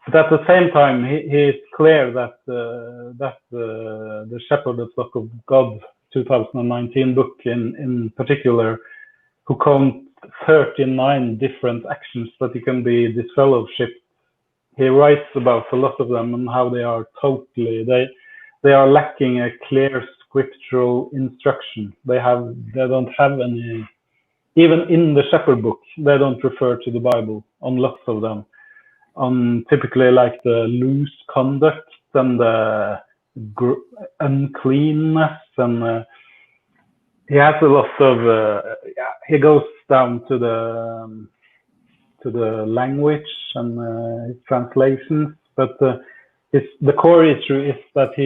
But at the same time, he is clear that the Shepherd, the Flock of God 2019 book in particular, who count 39 different actions that you can be disfellowshipped, he writes about a lot of them and how they are totally, they are lacking a clear scriptural instruction. They don't have any, even in the Shepherd book, they don't refer to the Bible on lots of them. On typically like the loose conduct and the uncleanness, and he has a lot of he goes down to to the language and his translations. But the core issue is that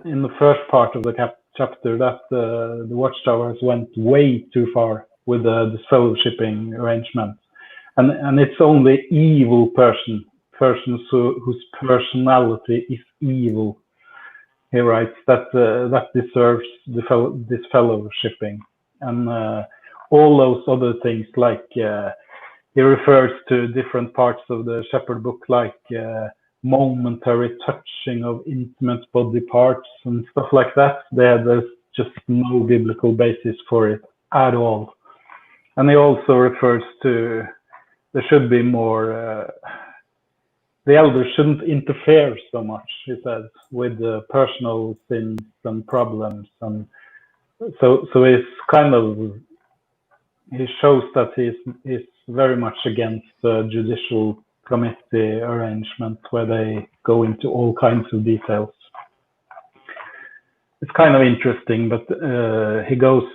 in the first part of the chapter that the Watchtowers went way too far with the disfellowshipping arrangement, and it's only evil persons whose personality is evil. He writes that deserves disfellowshipping, and all those other things, like he refers to different parts of the Shepherd book, like momentary touching of intimate body parts and stuff like that. There's just no biblical basis for it at all. And he also refers to there should be more, the elders shouldn't interfere so much, he says, with the personal sins and problems. And so it's kind of, he shows that he's very much against the judicial committee arrangement where they go into all kinds of details. It's kind of interesting, but he goes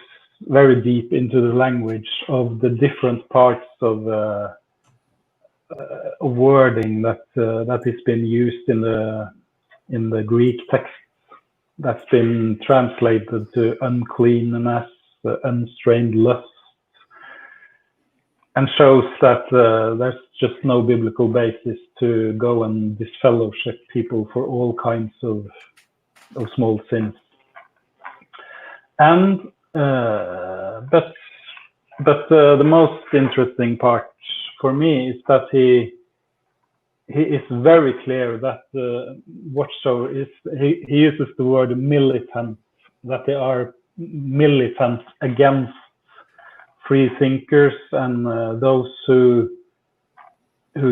very deep into the language of the different parts of wording that has been used in the Greek text that's been translated to uncleanness, unstrained lust, and shows that there's just no biblical basis to go and disfellowship people for all kinds of small sins. And but the most interesting part for me is that he is very clear that the Watchtower is, he uses the word militant, that they are militant against free thinkers and those who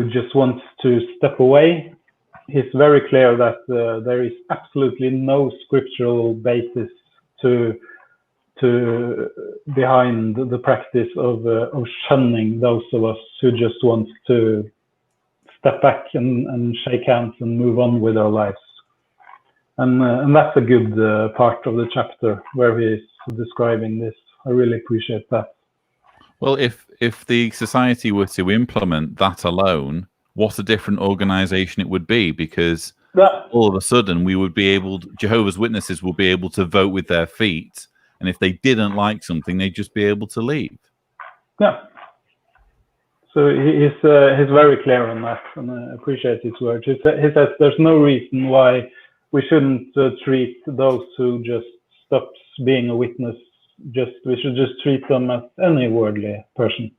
just want to step away. He's very clear that there is absolutely no scriptural basis behind the practice of shunning those of us who just want to step back and shake hands and move on with our lives. And that's a good part of the chapter where he's describing this. I really appreciate that. Well, if the society were to implement that alone, what a different organization it would be, because all of a sudden we would be able, Jehovah's Witnesses will be able to vote with their feet, and if they didn't like something, they'd just be able to leave. Yeah. So he's very clear on that, and I appreciate his words. He says there's no reason why we shouldn't treat those who just stops being a witness. We should just treat them as any worldly person.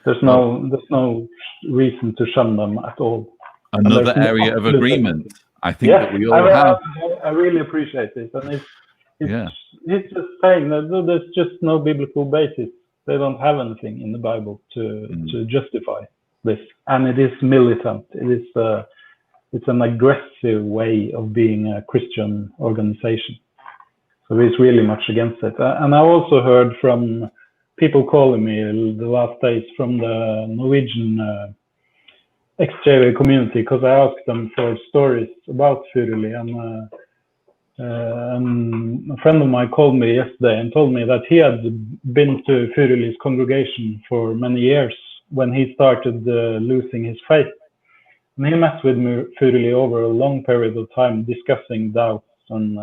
There's no reason to shun them at all. Another area of agreement, I think, that we all have. I really appreciate this, and he's just saying that there's just no biblical basis. They don't have anything in the Bible to justify this, and it is militant. It's an aggressive way of being a Christian organization. So he's really much against it. And I also heard from people calling me the last days from the Norwegian ex-JV community, because I asked them for stories about Furuli, and a friend of mine called me yesterday and told me that he had been to Furuli's congregation for many years when he started losing his faith. And he met with Furuli over a long period of time, discussing doubts and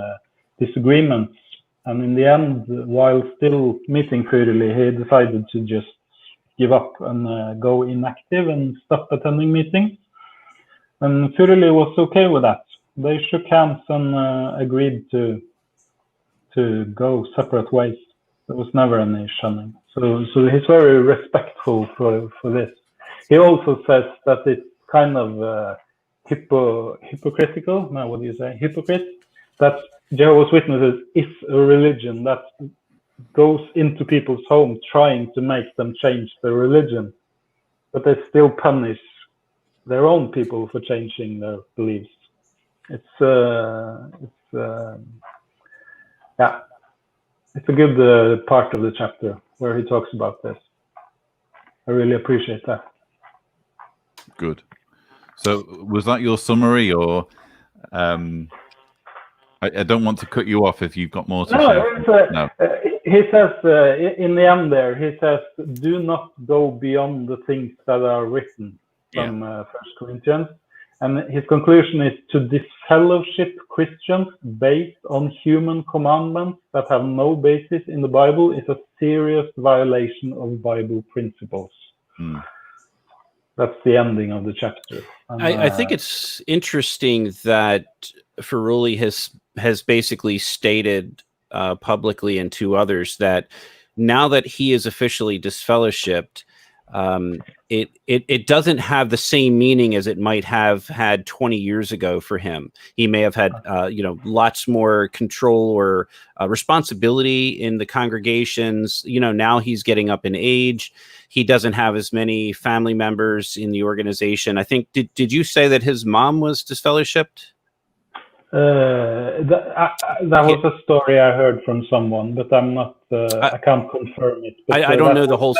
disagreements. And in the end, while still meeting Furuli, he decided to just give up and go inactive and stop attending meetings. And Furuli was okay with that. They shook hands and agreed to go separate ways. There was never any shunning. So he's very respectful for this. He also says that it's kind of hypocritical. No, what do you say? Hypocrite. That Jehovah's Witnesses is a religion that goes into people's homes trying to make them change their religion, but they still punish their own people for changing their beliefs. It's a good part of the chapter where he talks about this. I really appreciate that. Good. So was that your summary, or I don't want to cut you off if you've got more to share. No. he says in the end there, he says, do not go beyond the things that are written from 1 Corinthians. And his conclusion is to disfellowship Christians based on human commandments that have no basis in the Bible is a serious violation of Bible principles. That's the ending of the chapter. And, I think it's interesting that Furuli has basically stated publicly and to others that now that he is officially disfellowshipped, it doesn't have the same meaning as it might have had 20 years ago for him. He may have had lots more control or responsibility in the congregations. Now he's getting up in age. He doesn't have as many family members in the organization. I think did you say that his mom was disfellowshipped? That was a story I heard from someone, but I'm not. I can't confirm it. But, I don't know the whole.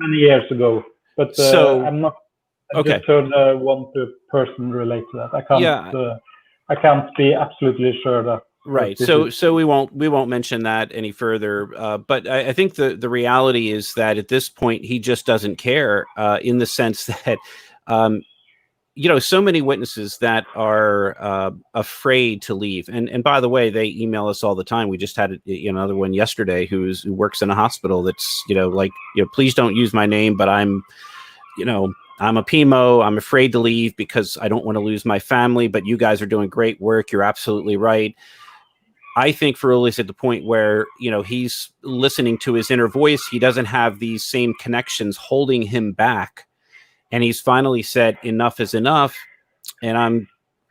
Many years ago, but I'm not. I just heard one person relate to that. I can't. I can't be absolutely sure that. Right. So we won't mention that any further. But I think the reality is that at this point he just doesn't care. In the sense that. So many witnesses that are afraid to leave. And by the way, they email us all the time. We just had another one yesterday who works in a hospital that's, please don't use my name, but I'm a PMO. I'm afraid to leave because I don't want to lose my family, but you guys are doing great work. You're absolutely right. I think Furuli's at the point where, he's listening to his inner voice. He doesn't have these same connections holding him back. And he's finally said, enough is enough. And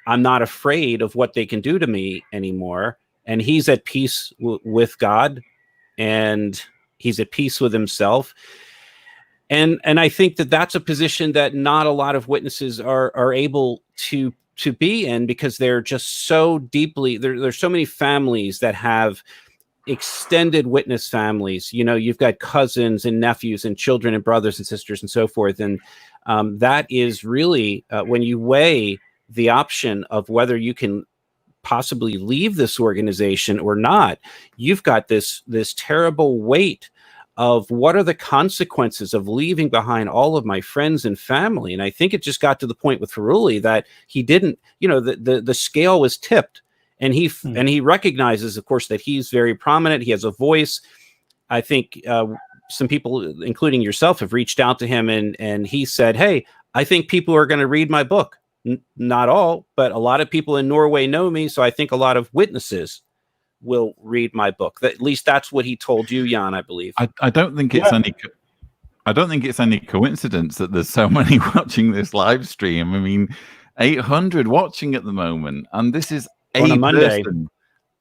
I'm not afraid of what they can do to me anymore. And he's at peace with God, and he's at peace with himself. And I think that that's a position that not a lot of witnesses are able to be in, because they're just so deeply, there's so many families that have extended witness families. You've got cousins and nephews and children and brothers and sisters and so forth. And that is really when you weigh the option of whether you can possibly leave this organization or not, you've got this terrible weight of what are the consequences of leaving behind all of my friends and family. And I think it just got to the point with Furuli that he didn't, the scale was tipped. And he recognizes, of course, that he's very prominent. He has a voice. I think some people, including yourself, have reached out to him, and he said, "Hey, I think people are going to read my book. Not all, but a lot of people in Norway know me, so I think a lot of witnesses will read my book." At least that's what he told you, Jan, I believe. I don't think it's any. I don't think it's any coincidence that there's so many watching this live stream. I mean, 800 watching at the moment, and this is on a Monday.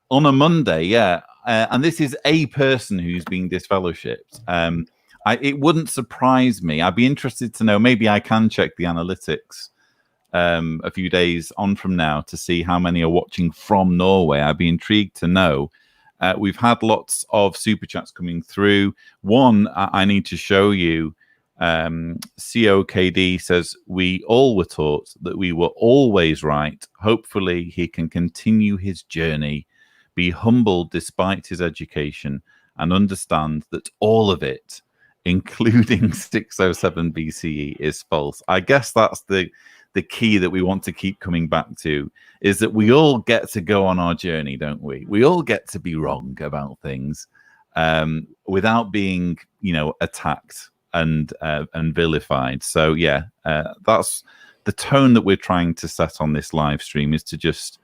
On a Monday, yeah. And this is a person who's being disfellowshipped. It wouldn't surprise me. I'd be interested to know, maybe I can check the analytics a few days on from now to see how many are watching from Norway. I'd be intrigued to know. We've had lots of super chats coming through. One, I need to show you. COKD says, we all were taught that we were always right. Hopefully he can continue his journey, be humble despite his education, and understand that all of it, including 607 BCE, is false. I guess that's the key that we want to keep coming back to, is that we all get to go on our journey, don't we? We all get to be wrong about things without being, attacked and vilified. So yeah, that's the tone that we're trying to set on this live stream, is to just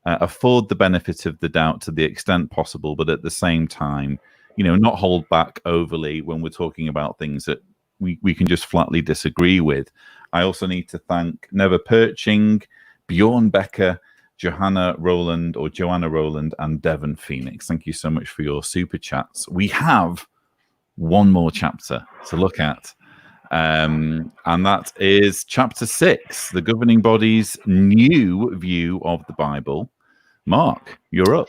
afford the benefit of the doubt to the extent possible, but at the same time, not hold back overly when we're talking about things that we can just flatly disagree with. I also need to thank Never Perching, Bjorn Becker, Joanna Rowland, and Devon Phoenix. Thank you so much for your super chats. We have one more chapter to look at, and that is chapter 6, the governing body's new view of the Bible. Mark, you're up.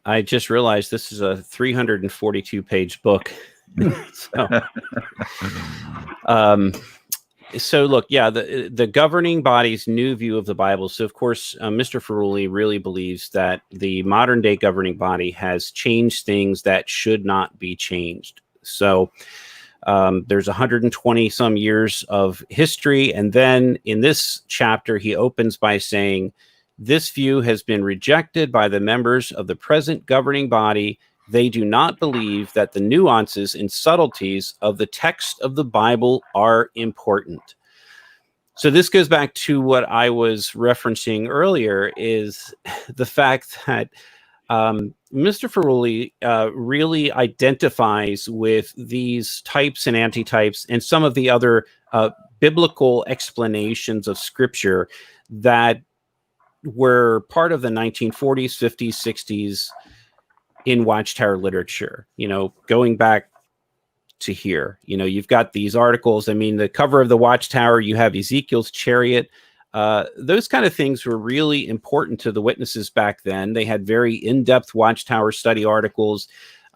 I just realized this is a 342-page book. So, So look, yeah, the governing body's new view of the Bible. So of course, Mr. Furuli really believes that the modern day governing body has changed things that should not be changed. So there's 120 some years of history. And then in this chapter, he opens by saying, this view has been rejected by the members of the present governing body. They do not believe that the nuances and subtleties of the text of the Bible are important. So this goes back to what I was referencing earlier, is the fact that Mr. Furuli really identifies with these types and antitypes and some of the other biblical explanations of Scripture that were part of the 1940s, 50s, 60s in Watchtower literature. You know, going back to here, you know, you've got these articles. I mean, the cover of the Watchtower, you have Ezekiel's chariot. Those kind of things were really important to the witnesses back then. They had very in-depth Watchtower study articles.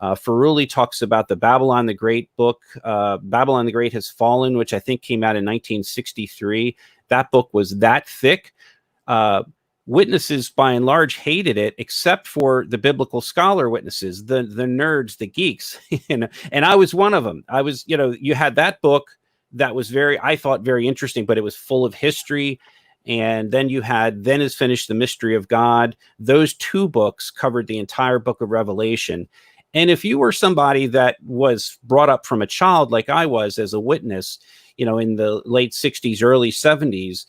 Furuli talks about the Babylon the Great book. Babylon the Great Has Fallen, which I think came out in 1963. That book was that thick. Witnesses, by and large, hated it, except for the biblical scholar witnesses, the nerds, the geeks. And I was one of them. I was, you know, you had that book that was I thought very interesting, but it was full of history. And then you had Then Is Finished, The Mystery of God. Those two books covered the entire book of Revelation. And if you were somebody that was brought up from a child, like I was as a witness, you know, in the late 60s, early 70s,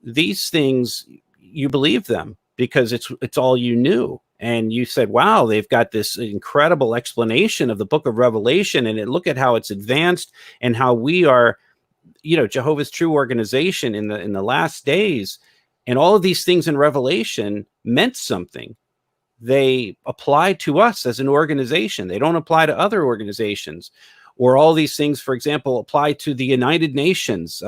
these things, you believed them because it's all you knew. And you said, wow, they've got this incredible explanation of the book of Revelation, and look at how it's advanced and how we are, you know, Jehovah's true organization in the last days. And all of these things in Revelation meant something. They apply to us as an organization. They don't apply to other organizations. Or all these things, for example, apply to the United Nations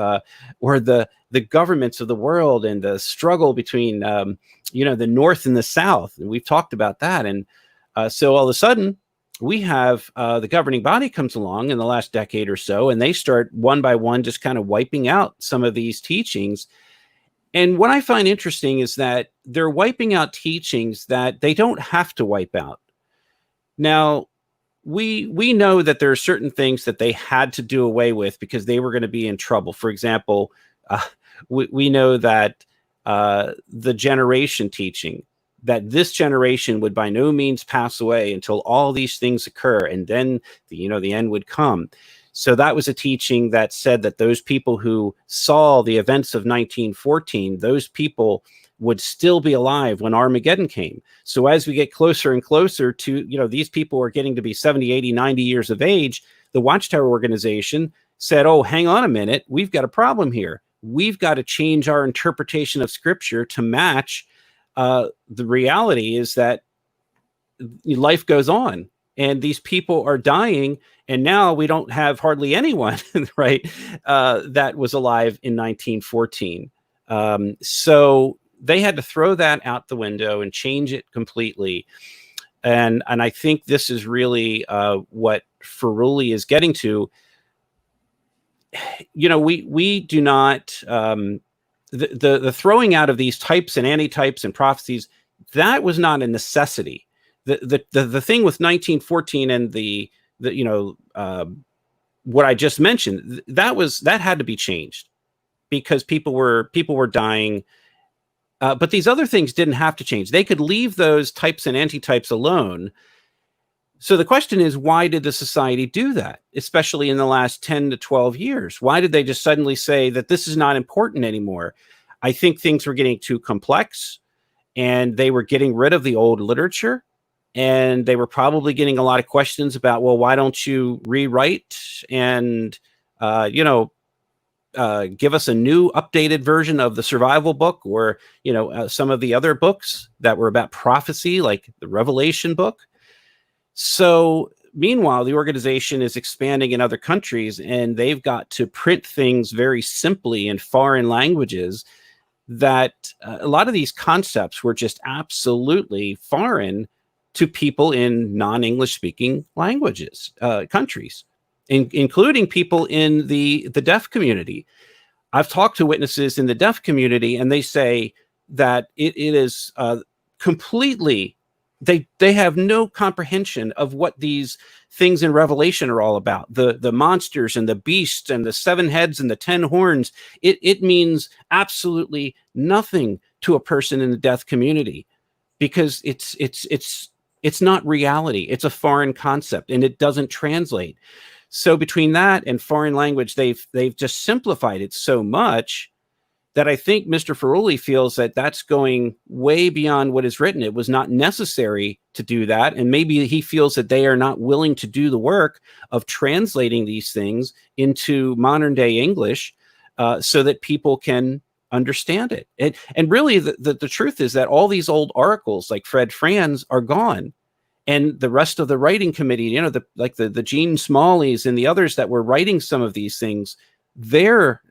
or the governments of the world, and the struggle between, you know, the North and the South. And we've talked about that. And so all of a sudden, we have the governing body comes along in the last decade or so, and they start one by one just kind of wiping out some of these teachings. And what I find interesting is that they're wiping out teachings that they don't have to wipe out. Now, we know that there are certain things that they had to do away with because they were going to be in trouble. For example, we know that the generation teaching, that this generation would by no means pass away until all these things occur, and then the end would come. So that was a teaching that said that those people who saw the events of 1914, those people would still be alive when Armageddon came. So as we get closer and closer to, these people are getting to be 70, 80, 90 years of age, the Watchtower organization said, oh, hang on a minute, we've got a problem here. We've got to change our interpretation of Scripture to match the reality is that life goes on and these people are dying. And now we don't have hardly anyone, right, that was alive in 1914. So they had to throw that out the window and change it completely. And I think this is really what Furuli is getting to. We do not, the throwing out of these types and antitypes and prophecies, that was not a necessity. The thing with 1914 and what I just mentioned, that had to be changed because people were dying. But these other things didn't have to change. They could leave those types and antitypes alone. So the question is, why did the society do that, especially in the last 10 to 12 years? Why did they just suddenly say that this is not important anymore? I think things were getting too complex and they were getting rid of the old literature. And they were probably getting a lot of questions about, well, why don't you rewrite and, give us a new updated version of the survival book or, some of the other books that were about prophecy, like the Revelation book. So meanwhile, the organization is expanding in other countries and they've got to print things very simply in foreign languages that a lot of these concepts were just absolutely foreign to people in non-English speaking languages, countries, including people in the deaf community. I've talked to witnesses in the deaf community, and they say that it is completely, they have no comprehension of what these things in Revelation are all about. The monsters and the beasts and the 7 heads and the 10 horns. It means absolutely nothing to a person in the deaf community, because it's not reality. It's a foreign concept, and it doesn't translate. So between that and foreign language, they've just simplified it so much that I think Mr. Furuli feels that that's going way beyond what is written. It was not necessary to do that. And maybe he feels that they are not willing to do the work of translating these things into modern day English so that people can understand it. And really, the truth is that all these old oracles like Fred Franz are gone. And the rest of the writing committee, the Gene Smalleys and the others that were writing some of these things, they're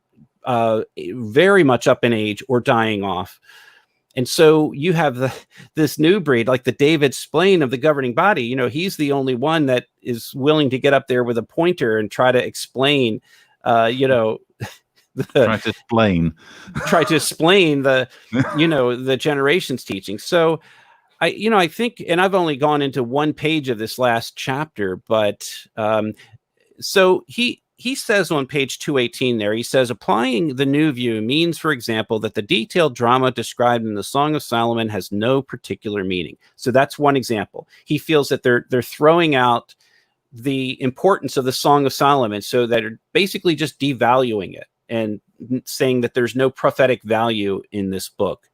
very much up in age or dying off. And so you have this new breed, like the David Splain of the governing body. He's the only one that is willing to get up there with a pointer and try to explain, try to explain the generation's teaching. So I think, and I've only gone into one page of this last chapter, but so he says on page 218 there, he says, applying the new view means, for example, that the detailed drama described in the Song of Solomon has no particular meaning. So that's one example. He feels that they're throwing out the importance of the Song of Solomon, so that they're basically just devaluing it and saying that there's no prophetic value in this book.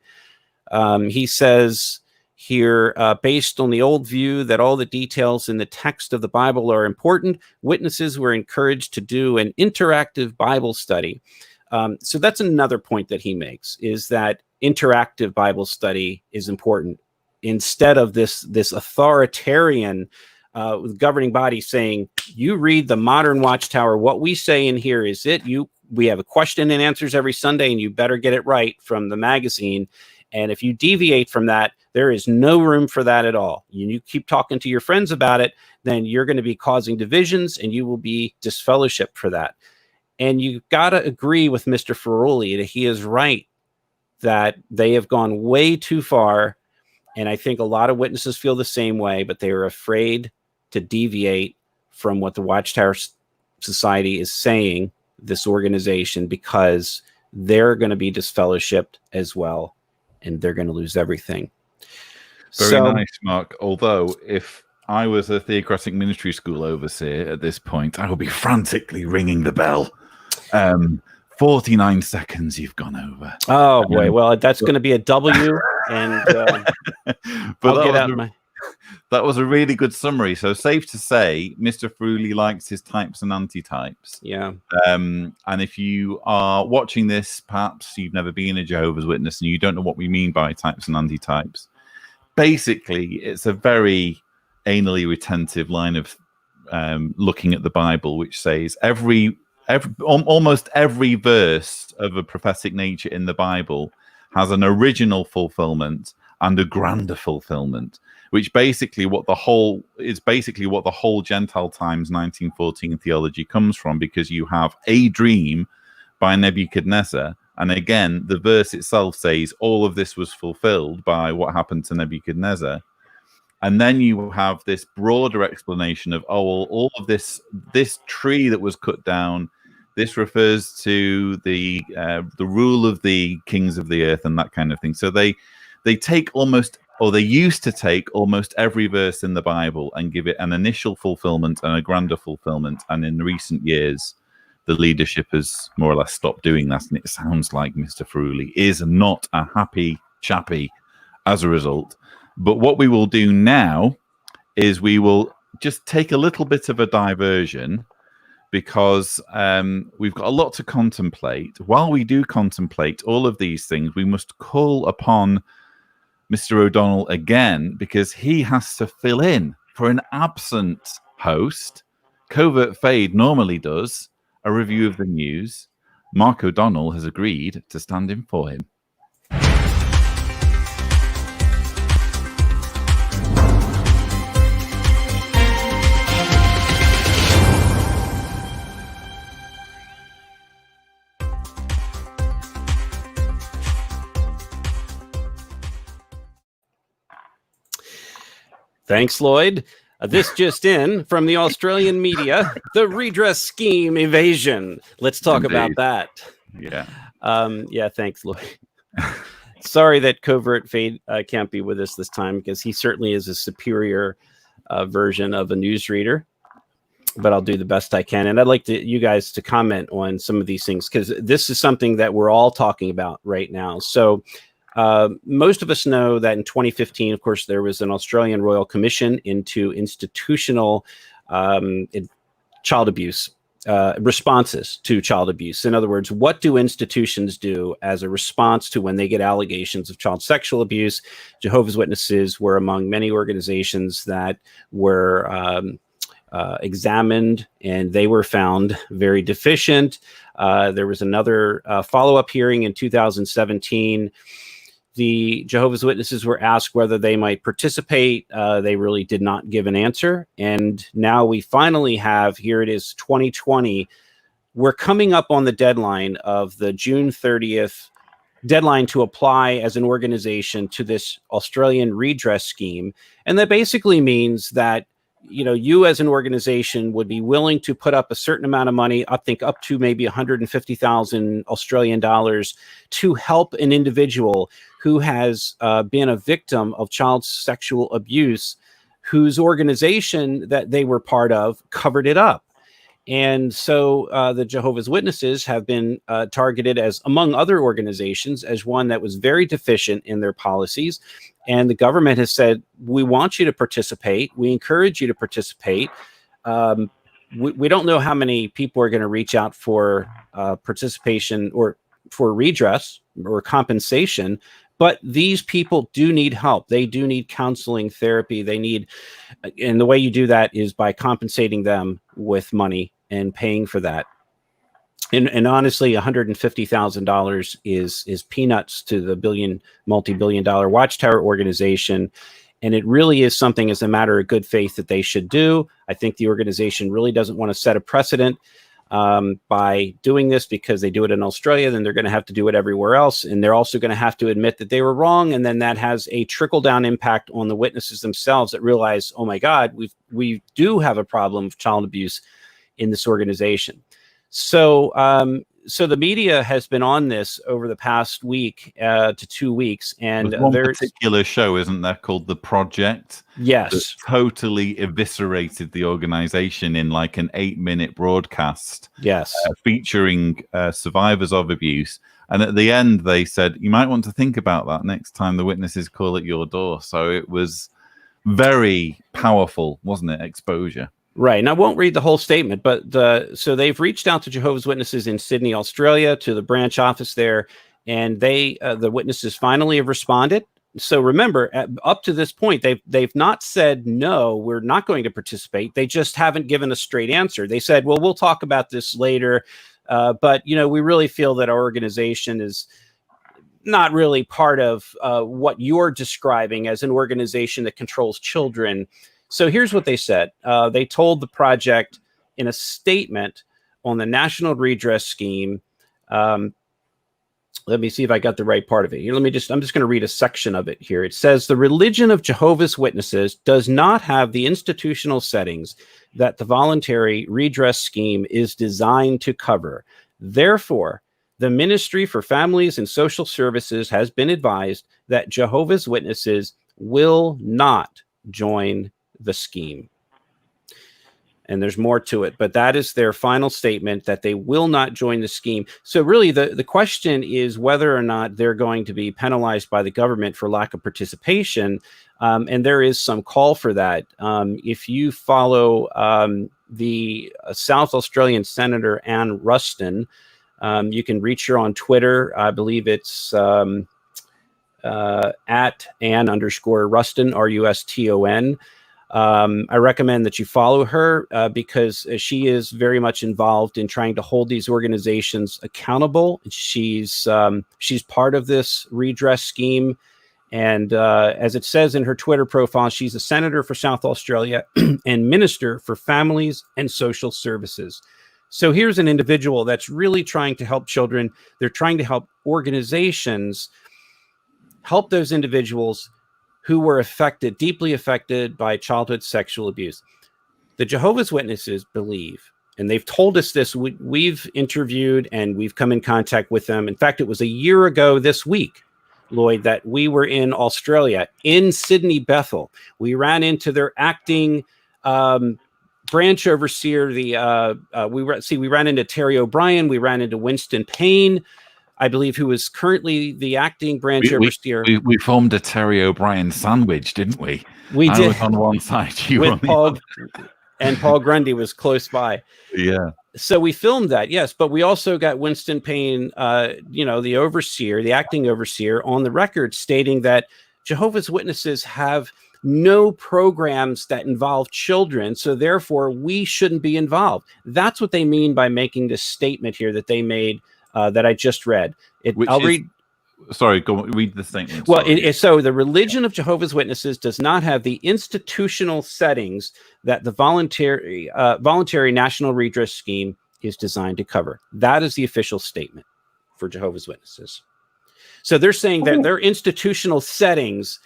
He says here, based on the old view that all the details in the text of the Bible are important, witnesses were encouraged to do an interactive Bible study. So that's another point that he makes, is that interactive Bible study is important, instead of this authoritarian governing body saying, you read the modern Watchtower, what we say in here is it. We have a question and answers every Sunday, and you better get it right from the magazine. And if you deviate from that, there is no room for that at all. You keep talking to your friends about it, then you're going to be causing divisions, and you will be disfellowshipped for that. And you've got to agree with Mr. Furuli that he is right, that they have gone way too far. And I think a lot of witnesses feel the same way, but they are afraid to deviate from what the Watchtower Society is saying, this organization, because they're going to be disfellowshipped as well, and they're going to lose everything. Very nice, Mark. Although, if I was a theocratic ministry school overseer at this point, I would be frantically ringing the bell. 49 seconds you've gone over. Oh, boy. Well, that's going to be a W. And but that was a really good summary. So safe to say, Mr. Furuli likes his types and antitypes. Yeah. And if you are watching this, perhaps you've never been a Jehovah's Witness and you don't know what we mean by types and antitypes. Basically, it's a very anally retentive line of looking at the Bible, which says almost every verse of a prophetic nature in the Bible has an original fulfillment and a grander fulfillment, which basically what the whole Gentile Times 1914 theology comes from, because you have a dream by Nebuchadnezzar, and again the verse itself says all of this was fulfilled by what happened to Nebuchadnezzar, and then you have this broader explanation of all of this tree that was cut down. This refers to the rule of the kings of the earth and that kind of thing. So they take they used to take almost every verse in the Bible and give it an initial fulfillment and a grander fulfillment. And in recent years, the leadership has more or less stopped doing that. And it sounds like Mr. Furuli is not a happy chappy as a result. But what we will do now is we will just take a little bit of a diversion, because we've got a lot to contemplate. While we do contemplate all of these things, we must call upon Mr. O'Donnell again, because he has to fill in for an absent host. Covert Fade normally does a review of the news. Mark O'Donnell has agreed to stand in for him. Thanks, Lloyd. This just in from the Australian media, the redress scheme evasion. Let's talk about that. Yeah. Yeah, thanks, Lloyd. Sorry that Covert Fade can't be with us this time, because he certainly is a superior version of a newsreader. But I'll do the best I can. And I'd like you guys to comment on some of these things, because this is something that we're all talking about right now. So most of us know that in 2015, of course, there was an Australian Royal Commission into institutional child abuse, responses to child abuse. In other words, what do institutions do as a response to when they get allegations of child sexual abuse? Jehovah's Witnesses were among many organizations that were examined, and they were found very deficient. There was another follow-up hearing in 2017. The Jehovah's Witnesses were asked whether they might participate. They really did not give an answer. And now we finally have, here it is, 2020. We're coming up on the deadline of the June 30th deadline to apply as an organization to this Australian redress scheme. And that basically means that you as an organization would be willing to put up a certain amount of money, I think up to maybe 150,000 Australian dollars, to help an individual who has been a victim of child sexual abuse, whose organization that they were part of covered it up. And so the Jehovah's Witnesses have been targeted as, among other organizations, as one that was very deficient in their policies. And the government has said, we want you to participate. We encourage you to participate. We don't know how many people are going to reach out for participation or for redress or compensation, but these people do need help. They do need counseling, therapy. They need, and the way you do that is by compensating them with money and paying for that. And honestly, $150,000 is peanuts to the multi-billion-dollar Watchtower organization. And it really is something, as a matter of good faith, that they should do. I think the organization really doesn't want to set a precedent by doing this, because they do it in Australia, then they're going to have to do it everywhere else. And they're also going to have to admit that they were wrong. And then that has a trickle-down impact on the witnesses themselves that realize, oh my God, we do have a problem of child abuse in this organization. So the media has been on this over the past week to 2 weeks, and there's one particular show, isn't there, called The Project? Yes, that totally eviscerated the organization in like an 8-minute broadcast. Yes, featuring survivors of abuse. And at the end, they said, you might want to think about that next time the witnesses call at your door. So it was very powerful, wasn't it? Exposure. Right. And I won't read the whole statement, but so they've reached out to Jehovah's Witnesses in Sydney, Australia, to the branch office there, and the witnesses finally have responded. So remember, up to this point, they've not said, no, we're not going to participate. They just haven't given a straight answer. They said, well, we'll talk about this later. But, we really feel that our organization is not really part of what you're describing as an organization that controls children. So here's what they said. They told the project in a statement on the National Redress Scheme. Let me see if I got the right part of it. Here, I'm just going to read a section of it here. It says, the religion of Jehovah's Witnesses does not have the institutional settings that the voluntary redress scheme is designed to cover. Therefore, the Ministry for Families and Social Services has been advised that Jehovah's Witnesses will not join the scheme. And there's more to it, but that is their final statement, that they will not join the scheme. So really the question is whether or not they're going to be penalized by the government for lack of participation. And there is some call for that. If you follow the South Australian Senator Ann Ruston, you can reach her on Twitter. I believe it's at Ann_Ruston, RUSTON. I recommend that you follow her because she is very much involved in trying to hold these organizations accountable. She's part of this redress scheme. And as it says in her Twitter profile, she's a senator for South Australia and minister for families and social services. So here's an individual that's really trying to help children. They're trying to help organizations help those individuals who were affected, deeply affected by childhood sexual abuse. The Jehovah's Witnesses believe, and they've told us this, we've interviewed and we've come in contact with them. In fact, it was a year ago this week, Lloyd, that we were in Australia, in Sydney Bethel. We ran into their acting branch overseer. We ran into Terry O'Brien. We ran into Winston Payne, I believe, who is currently the acting branch overseer. We formed a Terry O'Brien sandwich, didn't we? I did. was on one side, you with on the Paul, other. And Paul Grundy was close by. Yeah. So we filmed that, yes, but we also got Winston Payne, the overseer, the acting overseer, on the record stating that Jehovah's Witnesses have no programs that involve children, so therefore we shouldn't be involved. That's what they mean by making this statement here that they made that I just read. Sorry, go on, read the statement. Well, so the religion of Jehovah's Witnesses does not have the institutional settings that the voluntary national redress scheme is designed to cover. That is the official statement for Jehovah's Witnesses. So they're saying that their institutional settings,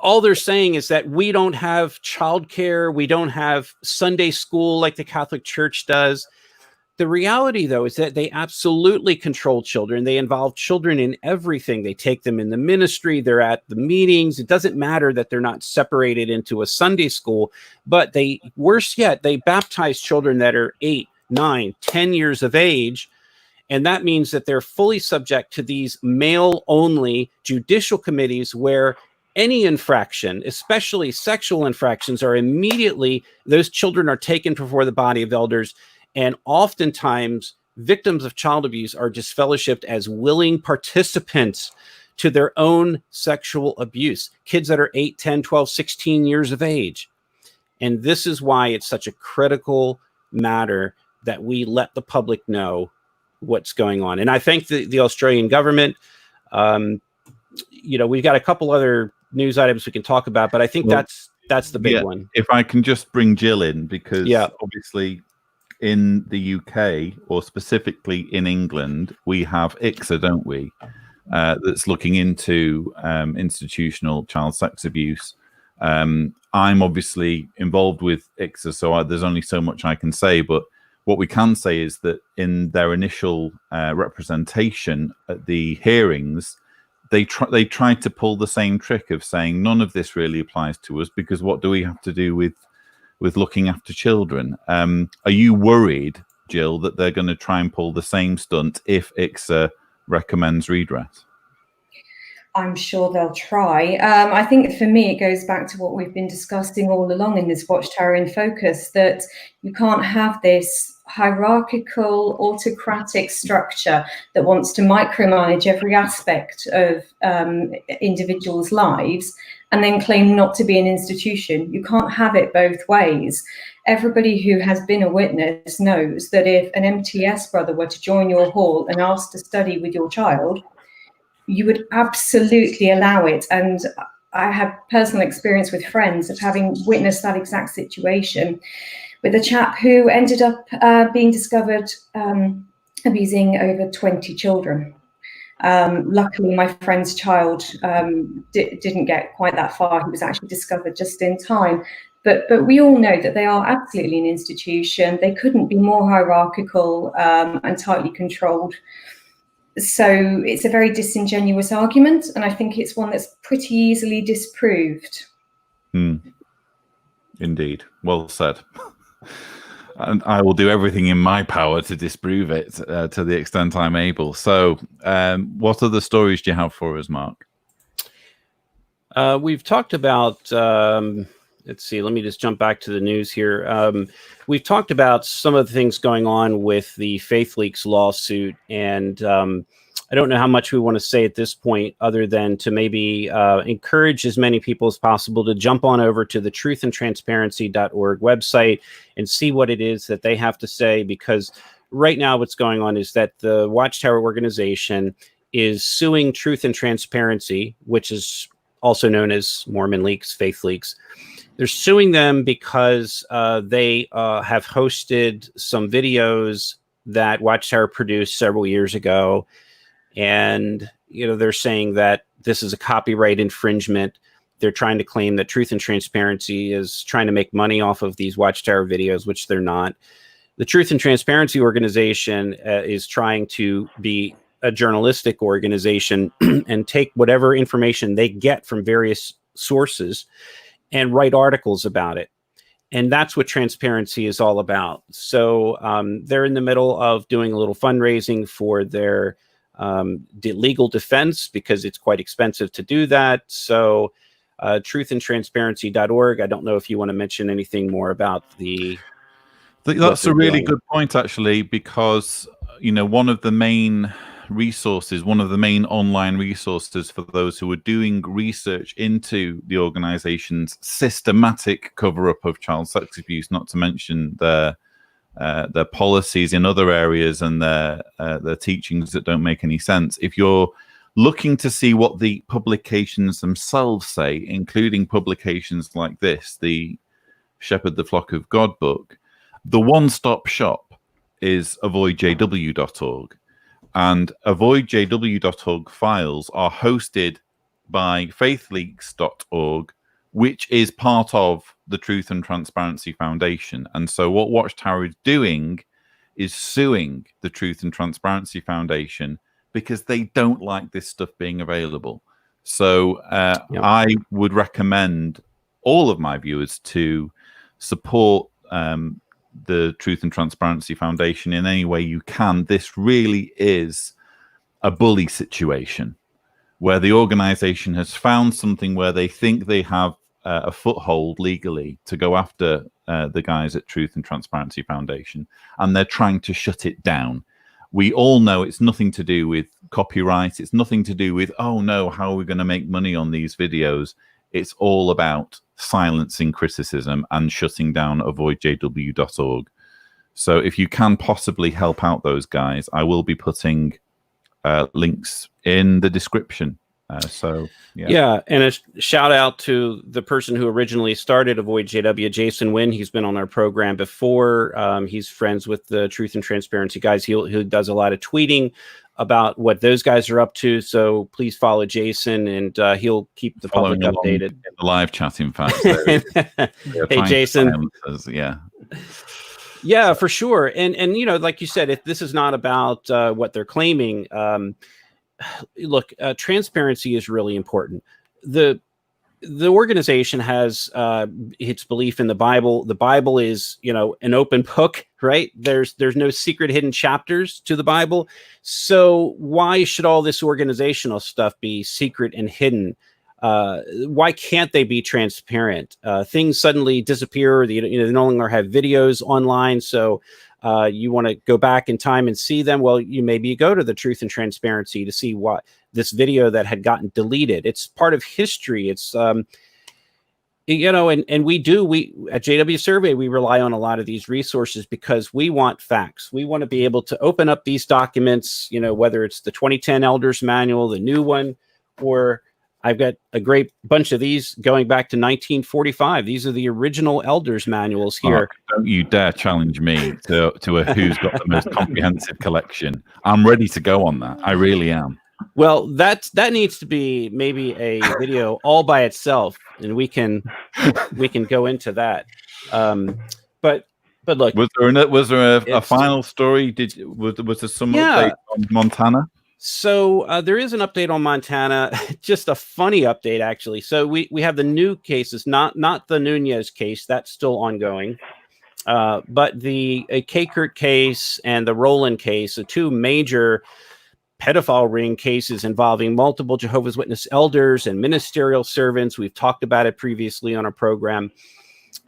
all they're saying is that we don't have childcare, we don't have Sunday school like the Catholic Church does. The reality, though, is that they absolutely control children. They involve children in everything. They take them in the ministry. They're at the meetings. It doesn't matter that they're not separated into a Sunday school, but worse yet, they baptize children that are 8, 9, 10 years of age. And that means that they're fully subject to these male-only judicial committees where any infraction, especially sexual infractions, those children are taken before the body of elders. And oftentimes, victims of child abuse are disfellowshipped as willing participants to their own sexual abuse. Kids that are 8, 10, 12, 16 years of age. And this is why it's such a critical matter that we let the public know what's going on. And I thank the Australian government. We've got a couple other news items we can talk about, but I think that's the big one. If I can just bring Jill in, because obviously in the UK, or specifically in England, we have ICSA, don't we? That's looking into institutional child sex abuse. I'm obviously involved with ICSA, so there's only so much I can say. But what we can say is that in their initial representation at the hearings, they tried to pull the same trick of saying none of this really applies to us, because what do we have to do with looking after children? Are you worried, Jill, that they're going to try and pull the same stunt if ICSA recommends redress? I'm sure they'll try. I think for me, it goes back to what we've been discussing all along in this Watchtower in Focus, that you can't have this hierarchical, autocratic structure that wants to micromanage every aspect of individuals' lives and then claim not to be an institution. You can't have it both ways. Everybody who has been a witness knows that if an MTS brother were to join your hall and ask to study with your child, you would absolutely allow it. And I have personal experience with friends of having witnessed that exact situation with a chap who ended up being discovered abusing over 20 children. Luckily, my friend's child didn't get quite that far. He was actually discovered just in time. But we all know that they are absolutely an institution. They couldn't be more hierarchical and tightly controlled. So it's a very disingenuous argument, and I think it's one that's pretty easily disproved. Indeed. Well said. And I will do everything in my power to disprove it to the extent I'm able. So what other stories do you have for us, Mark? We've talked about, let's see, let me just jump back to the news here. We've talked about some of the things going on with the Faith Leaks lawsuit, and I don't know how much we want to say at this point, other than to maybe encourage as many people as possible to jump on over to the truthandtransparency.org website and see what it is that they have to say, because right now what's going on is that the Watchtower organization is suing Truth and Transparency, which is also known as Mormon Leaks, Faith Leaks. They're suing them because they have hosted some videos that Watchtower produced several years ago. And, they're saying that this is a copyright infringement. They're trying to claim that Truth and Transparency is trying to make money off of these Watchtower videos, which they're not. The Truth and Transparency organization is trying to be a journalistic organization and take whatever information they get from various sources and write articles about it. And that's what transparency is all about. So they're in the middle of doing a little fundraising for their legal defense, because it's quite expensive to do that. So truthandtransparency.org. I don't know if you want to mention anything more about That's a really good point, actually, because, one of the main resources, one of the main online resources for those who are doing research into the organization's systematic cover-up of child sex abuse, not to mention their policies in other areas and their teachings that don't make any sense. If you're looking to see what the publications themselves say, including publications like this, the Shepherd the Flock of God book, the one-stop shop is avoidjw.org. And avoidjw.org files are hosted by faithleaks.org, which is part of the Truth and Transparency Foundation. And so what Watchtower is doing is suing the Truth and Transparency Foundation because they don't like this stuff being available. So I would recommend all of my viewers to support the Truth and Transparency Foundation in any way you can. This really is a bully situation where the organization has found something where they think they have a foothold legally to go after the guys at Truth and Transparency Foundation, and they're trying to shut it down. We all know it's nothing to do with copyright. It's nothing to do with, oh no, how are we going to make money on these videos? It's all about silencing criticism and shutting down avoidjw.org. So if you can possibly help out those guys, I will be putting links in the description. And a shout out to the person who originally started Avoid JW, Jason Wynn. He's been on our program before. He's friends with the Truth and Transparency guys. He does a lot of tweeting about what those guys are up to. So please follow Jason, and he'll keep the public updated. In the live chat, in fact. Hey, Jason. Yeah, for sure. And like you said, this is not about what they're claiming. Look, transparency is really important. The organization has its belief in the Bible. The Bible is, an open book, right? There's no secret hidden chapters to the Bible. So why should all this organizational stuff be secret and hidden? Why can't they be transparent? Things suddenly disappear. They no longer have videos online. So you want to go back in time and see them. Well, you go to the Truth and Transparency to see what this video that had gotten deleted. It's part of history. It's, and we at JW Survey, we rely on a lot of these resources because we want facts. We want to be able to open up these documents, whether it's the 2010 Elders Manual, the new one, or I've got a great bunch of these going back to 1945. These are the original Elders Manuals here. Don't you dare challenge me to who's got the most comprehensive collection. I'm ready to go on that. I really am. Well, that needs to be maybe a video all by itself, and we can go into that. But look, was there a final story? Was there some update on Montana? So there is an update on Montana, just a funny update, actually. So we have the new cases, not the Nunez case, that's still ongoing, but the Kakert case and the Roland case, the two major pedophile ring cases involving multiple Jehovah's Witness elders and ministerial servants. We've talked about it previously on our program.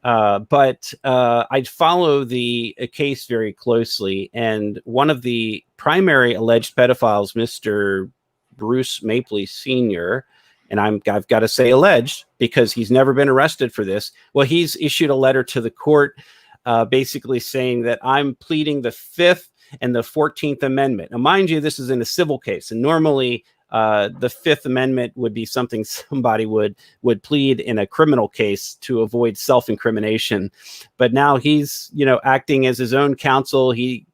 But I'd follow the case very closely. And one of the primary alleged pedophiles, Mr. Bruce Mapley Sr., and I've got to say alleged because he's never been arrested for this. Well, he's issued a letter to the court basically saying that I'm pleading the 5th and the 14th Amendment. Now, mind you, this is in a civil case. And normally the 5th Amendment would be something somebody would plead in a criminal case to avoid self-incrimination. But now he's, acting as his own counsel. He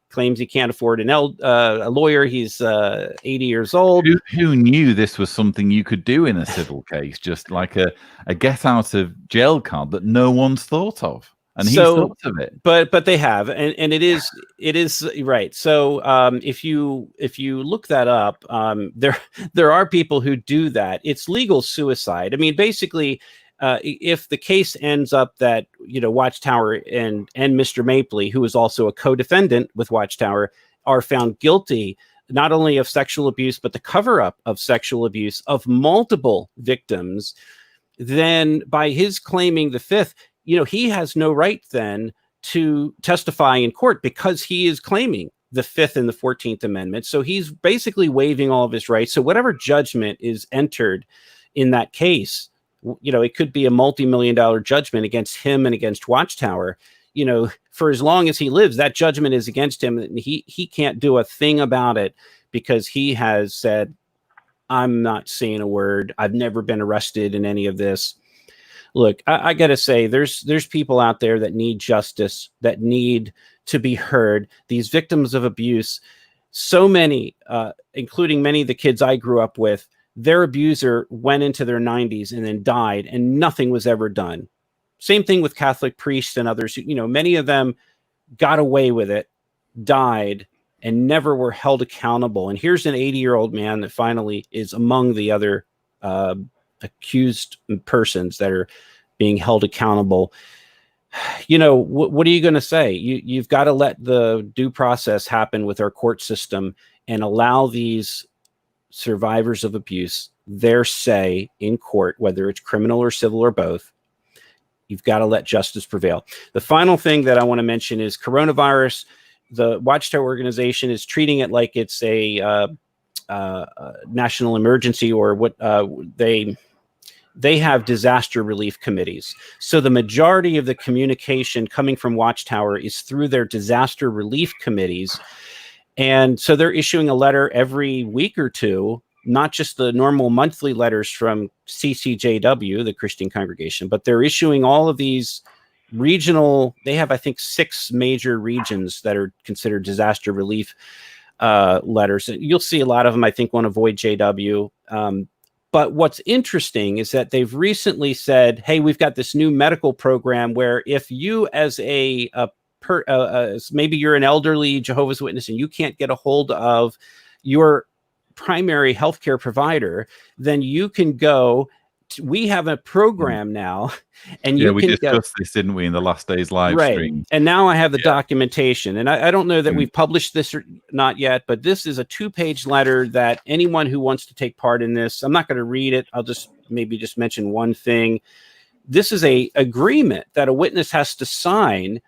claims he can't afford a lawyer. He's 80 years old. Who knew this was something you could do in a civil case? Just like a get out of jail card that no one's thought of. And he's thought of it. But they have, and it is right. So if you look that up, there are people who do that. It's legal suicide. I mean, basically, if the case ends up that, you know, Watchtower and Mr. Mapley, who is also a co-defendant with Watchtower, are found guilty not only of sexual abuse but the cover-up of sexual abuse of multiple victims, then by his claiming the fifth, you know, he has no right then to testify in court because he is claiming the Fifth and the 14th Amendment. So he's basically waiving all of his rights. So whatever judgment is entered in that case, you know, it could be a multi-million-dollar judgment against him and against Watchtower. You know, for as long as he lives, that judgment is against him, and he can't do a thing about it because he has said, I'm not saying a word. I've never been arrested in any of this. Look, I got to say, there's people out there that need justice, that need to be heard. These victims of abuse, so many, including many of the kids I grew up with, their abuser went into their 90s and then died, and nothing was ever done. Same thing with Catholic priests and others. You know, many of them got away with it, died, and never were held accountable. And here's an 80-year-old man that finally is among the other accused persons that are being held accountable. You know, what are you going to say? You've got to let the due process happen with our court system and allow these survivors of abuse their say in court, whether it's criminal or civil or both. You've got to let justice prevail. The final thing that I want to mention is coronavirus. The Watchtower organization is treating it like it's a national emergency, or what they have disaster relief committees. So the majority of the communication coming from Watchtower is through their disaster relief committees. And so they're issuing a letter every week or two, not just the normal monthly letters from CCJW, the Christian congregation, but they're issuing all of these regional, they have, I think, 6 major regions that are considered disaster relief letters. You'll see a lot of them, I think, want to avoid JW. But what's interesting is that they've recently said, hey, we've got this new medical program where if you as maybe you're an elderly Jehovah's Witness and you can't get a hold of your primary healthcare provider, then you can go. We have a program now, and you can discussed this, didn't we, in the last day's live stream? And now I have the documentation, and I don't know that we've published this or not yet, but this is a 2-page letter that anyone who wants to take part in this, I'm not going to read it. I'll just mention one thing. This is a agreement that a witness has to sign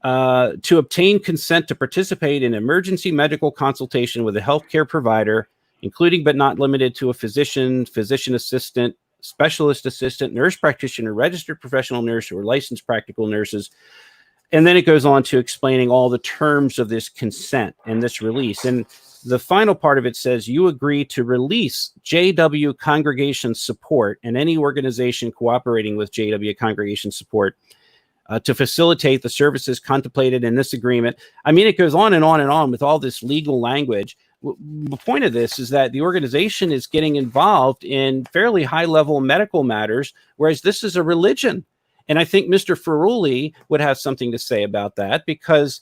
to obtain consent to participate in emergency medical consultation with a healthcare provider, including but not limited to a physician, physician assistant, specialist assistant, nurse practitioner, registered professional nurse, or licensed practical nurses. And then it goes on to explaining all the terms of this consent and this release. And the final part of it says, you agree to release JW Congregation Support and any organization cooperating with JW Congregation Support to facilitate the services contemplated in this agreement. I mean, it goes on and on and on with all this legal language. The point of this is that the organization is getting involved in fairly high-level medical matters, whereas this is a religion. And I think Mr. Furuli would have something to say about that, because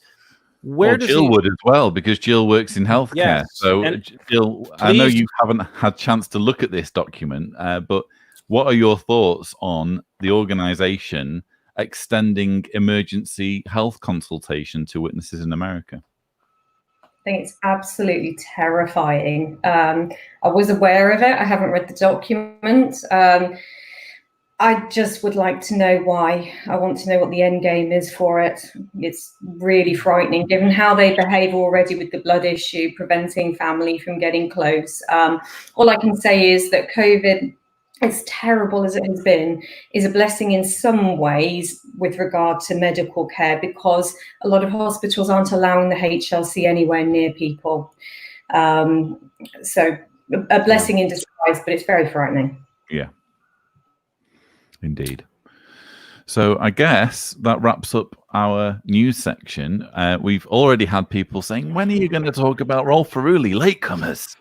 Jill would as well, because Jill works in healthcare. Yes. So, Jill, I know you haven't had a chance to look at this document, but what are your thoughts on the organization extending emergency health consultation to witnesses in America? I think it's absolutely terrifying. I was aware of it. I haven't read the document. I just would like to know why. I want to know what the end game is for it. It's really frightening, given how they behave already with the blood issue, preventing family from getting close. All I can say is that COVID, as terrible as it has been, is a blessing in some ways with regard to medical care, because a lot of hospitals aren't allowing the HLC anywhere near people. So a blessing in disguise, but it's very frightening. Yeah, indeed. So I guess that wraps up our news section. We've already had people saying, when are you going to talk about Rolf Furuli, latecomers?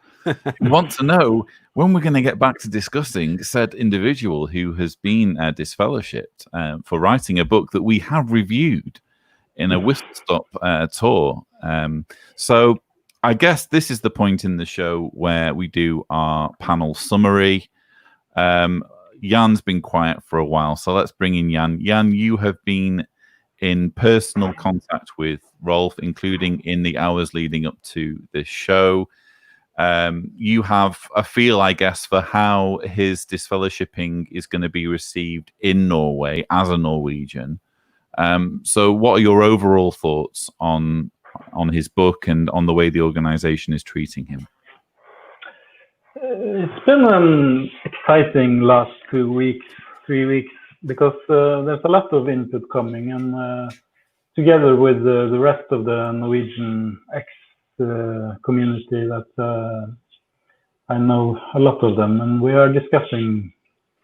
We want to know when we're going to get back to discussing said individual who has been disfellowshipped for writing a book that we have reviewed in a whistle-stop tour. So I guess this is the point in the show where we do our panel summary. Jan's been quiet for a while, so let's bring in Jan. Jan, you have been in personal contact with Rolf, including in the hours leading up to this show. You have a feel, I guess, for how his disfellowshipping is going to be received in Norway as a Norwegian. So what are your overall thoughts on his book and on the way the organization is treating him? It's been an exciting last 2 weeks, 3 weeks, because there's a lot of input coming, and together with the rest of the Norwegian community that I know a lot of them, and we are discussing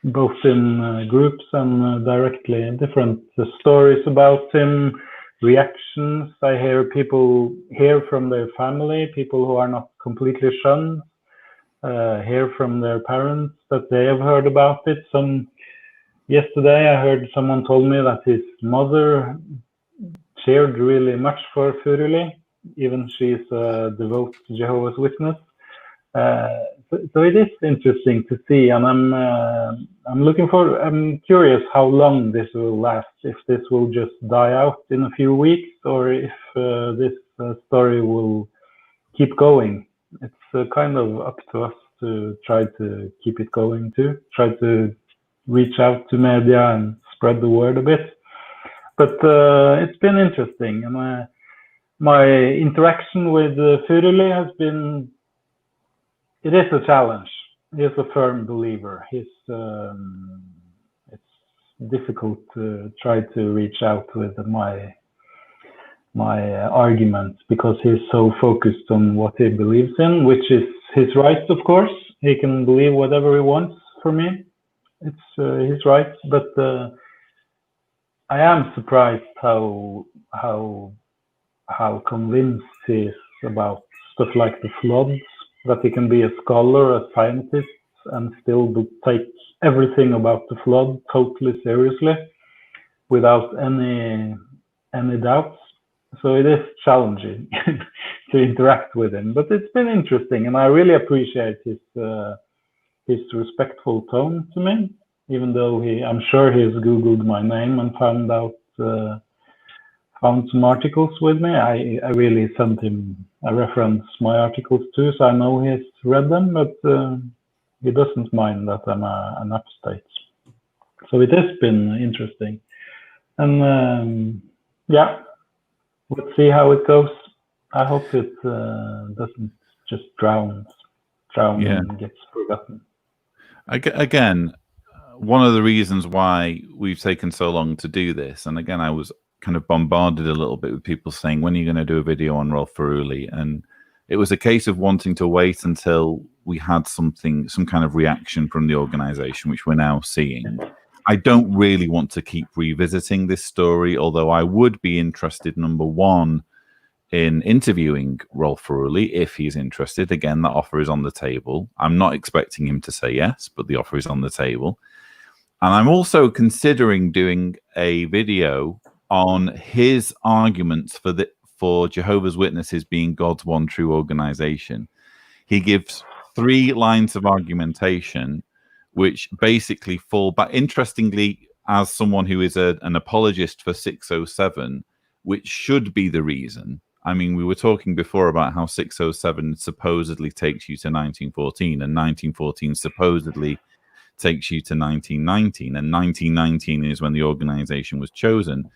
both in groups and directly different stories about him, reactions. I hear people hear from their family, people who are not completely shunned, hear from their parents that they have heard about it. Yesterday I heard someone told me that his mother cheered really much for Furuli, even she's a devout Jehovah's Witness. So it is interesting to see, and I'm curious how long this will last, if this will just die out in a few weeks, or if this story will keep going. It's kind of up to us to try to keep it going too, try to reach out to media and spread the word a bit. But it's been interesting, and my interaction with Furuli has been, it is a challenge. He is a firm believer. It's difficult to try to reach out with my arguments, because he's so focused on what he believes in, which is his right, of course. He can believe whatever he wants for me. It's his right, but I am surprised how convinced he is about stuff like the floods, that he can be a scholar, a scientist, and still take everything about the flood totally seriously without any doubts. So it is challenging to interact with him, but it's been interesting, and I really appreciate his respectful tone to me, even though I'm sure he's Googled my name and found some articles with me. I really sent him a reference my articles too, so I know he's read them, but he doesn't mind that I'm an upstate. So it has been interesting, and yeah, let's see how it goes. I hope it doesn't just drown and gets forgotten. Again, one of the reasons why we've taken so long to do this, and again, I was kind of bombarded a little bit with people saying, when are you going to do a video on Rolf Furuli? And it was a case of wanting to wait until we had some kind of reaction from the organization, which we're now seeing. I don't really want to keep revisiting this story, although I would be interested, number one, in interviewing Rolf Furuli if he's interested. Again, that offer is on the table. I'm not expecting him to say yes, but the offer is on the table. And I'm also considering doing a video on his arguments for Jehovah's Witnesses being God's one true organization. He gives 3 lines of argumentation, which basically fall back. Interestingly, as someone who is an apologist for 607, which should be the reason. I mean, we were talking before about how 607 supposedly takes you to 1914, and 1914 supposedly takes you to 1919, and 1919 is when the organization was chosen.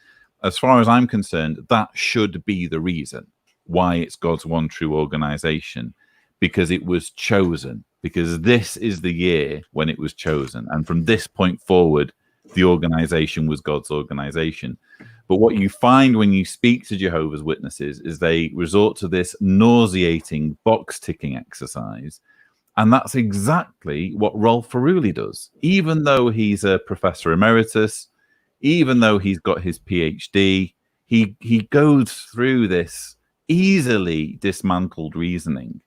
As far as I'm concerned, that should be the reason why it's God's one true organization, because it was chosen, because this is the year when it was chosen. And from this point forward, the organization was God's organization. But what you find when you speak to Jehovah's Witnesses is they resort to this nauseating box-ticking exercise. And that's exactly what Rolf Furuli does. Even though he's a professor emeritus, even though he's got his PhD, he goes through this easily dismantled reasoning.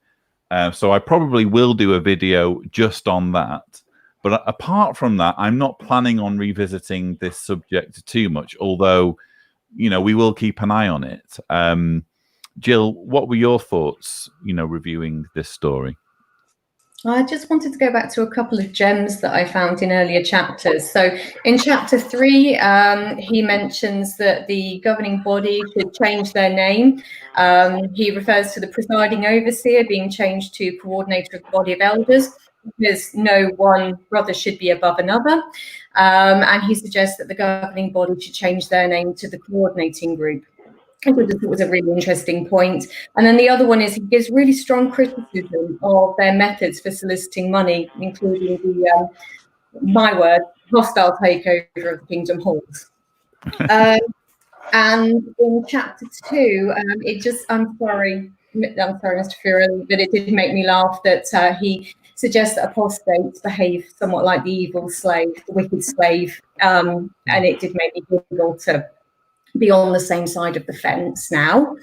So I probably will do a video just on that. But apart from that, I'm not planning on revisiting this subject too much, although, you know, we will keep an eye on it. Jill, what were your thoughts, you know, reviewing this story? I just wanted to go back to a couple of gems that I found in earlier chapters. So in chapter 3, he mentions that the governing body should change their name. He refers to the presiding overseer being changed to coordinator of the body of elders, because no one brother should be above another. And he suggests that the governing body should change their name to the coordinating group. I thought it was a really interesting point. And then the other one is he gives really strong criticism of their methods for soliciting money, including the, my word, hostile takeover of the kingdom halls. And in chapter 2, I'm sorry, Mr. Furuli, but it did make me laugh that he suggests that apostates behave somewhat like the evil slave, the wicked slave. And it did make me giggle to be on the same side of the fence now.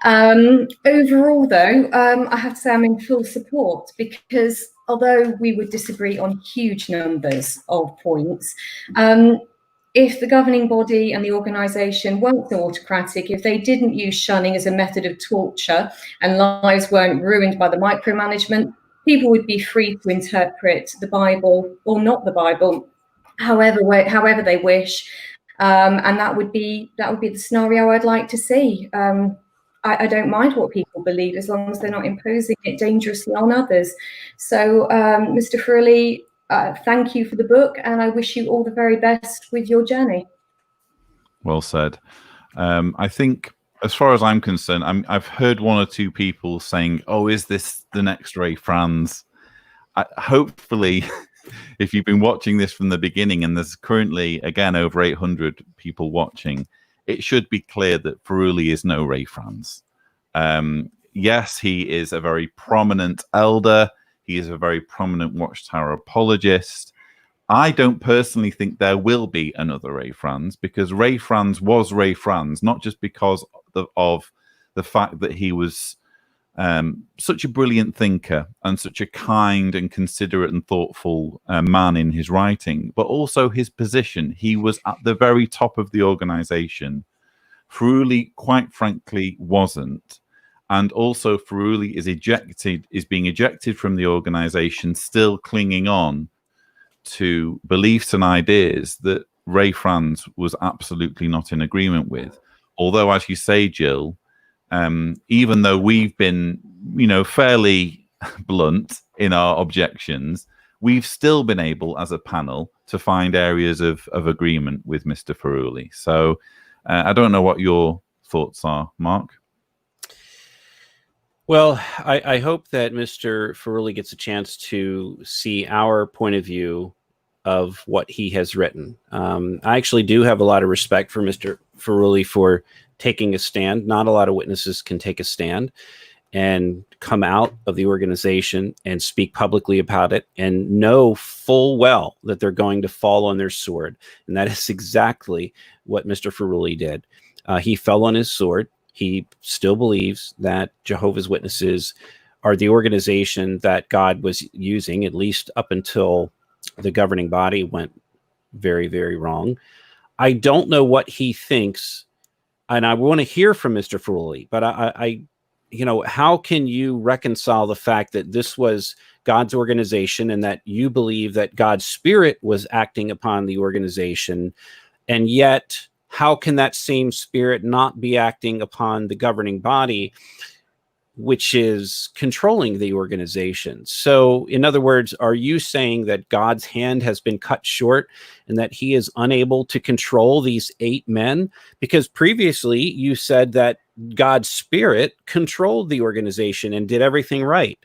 Overall, though, I have to say I'm in full support, because although we would disagree on huge numbers of points, if the governing body and the organisation weren't so autocratic, if they didn't use shunning as a method of torture and lives weren't ruined by the micromanagement, people would be free to interpret the Bible or not the Bible, however they wish. And that would be the scenario I'd like to see. I don't mind what people believe as long as they're not imposing it dangerously on others. So, Mr. Furuli, thank you for the book, and I wish you all the very best with your journey. Well said. I think, as far as I'm concerned, I've heard one or two people saying, "Oh, is this the next Ray Franz?" Hopefully. If you've been watching this from the beginning, and there's currently, again, over 800 people watching, it should be clear that Furuli is no Ray Franz. Yes, he is a very prominent elder. He is a very prominent Watchtower apologist. I don't personally think there will be another Ray Franz, because Ray Franz was Ray Franz, not just because of the fact that he was such a brilliant thinker and such a kind and considerate and thoughtful man in his writing, but also his position. He was at the very top of the organization. Furuli, quite frankly, wasn't. And also Furuli is being ejected from the organization, still clinging on to beliefs and ideas that Ray Franz was absolutely not in agreement with. Although, as you say, Jill, even though we've been, you know, fairly blunt in our objections, we've still been able, as a panel, to find areas of agreement with Mr. Furuli. So I don't know what your thoughts are, Mark. Well, I hope that Mr. Furuli gets a chance to see our point of view of what he has written. I actually do have a lot of respect for Mr. Furuli for taking a stand. Not a lot of witnesses can take a stand and come out of the organization and speak publicly about it and know full well that they're going to fall on their sword. And that is exactly what Mr. Furuli did. He fell on his sword. He still believes that Jehovah's Witnesses are the organization that God was using, at least up until the governing body went very, very wrong. I don't know what he thinks, and I want to hear from Mr. Furuli, but I you know, how can you reconcile the fact that this was God's organization and that you believe that God's spirit was acting upon the organization, and yet how can that same spirit not be acting upon the governing body, which is controlling the organization? So, in other words, are you saying that God's hand has been cut short and that he is unable to control these 8 men? Because previously you said that God's spirit controlled the organization and did everything right.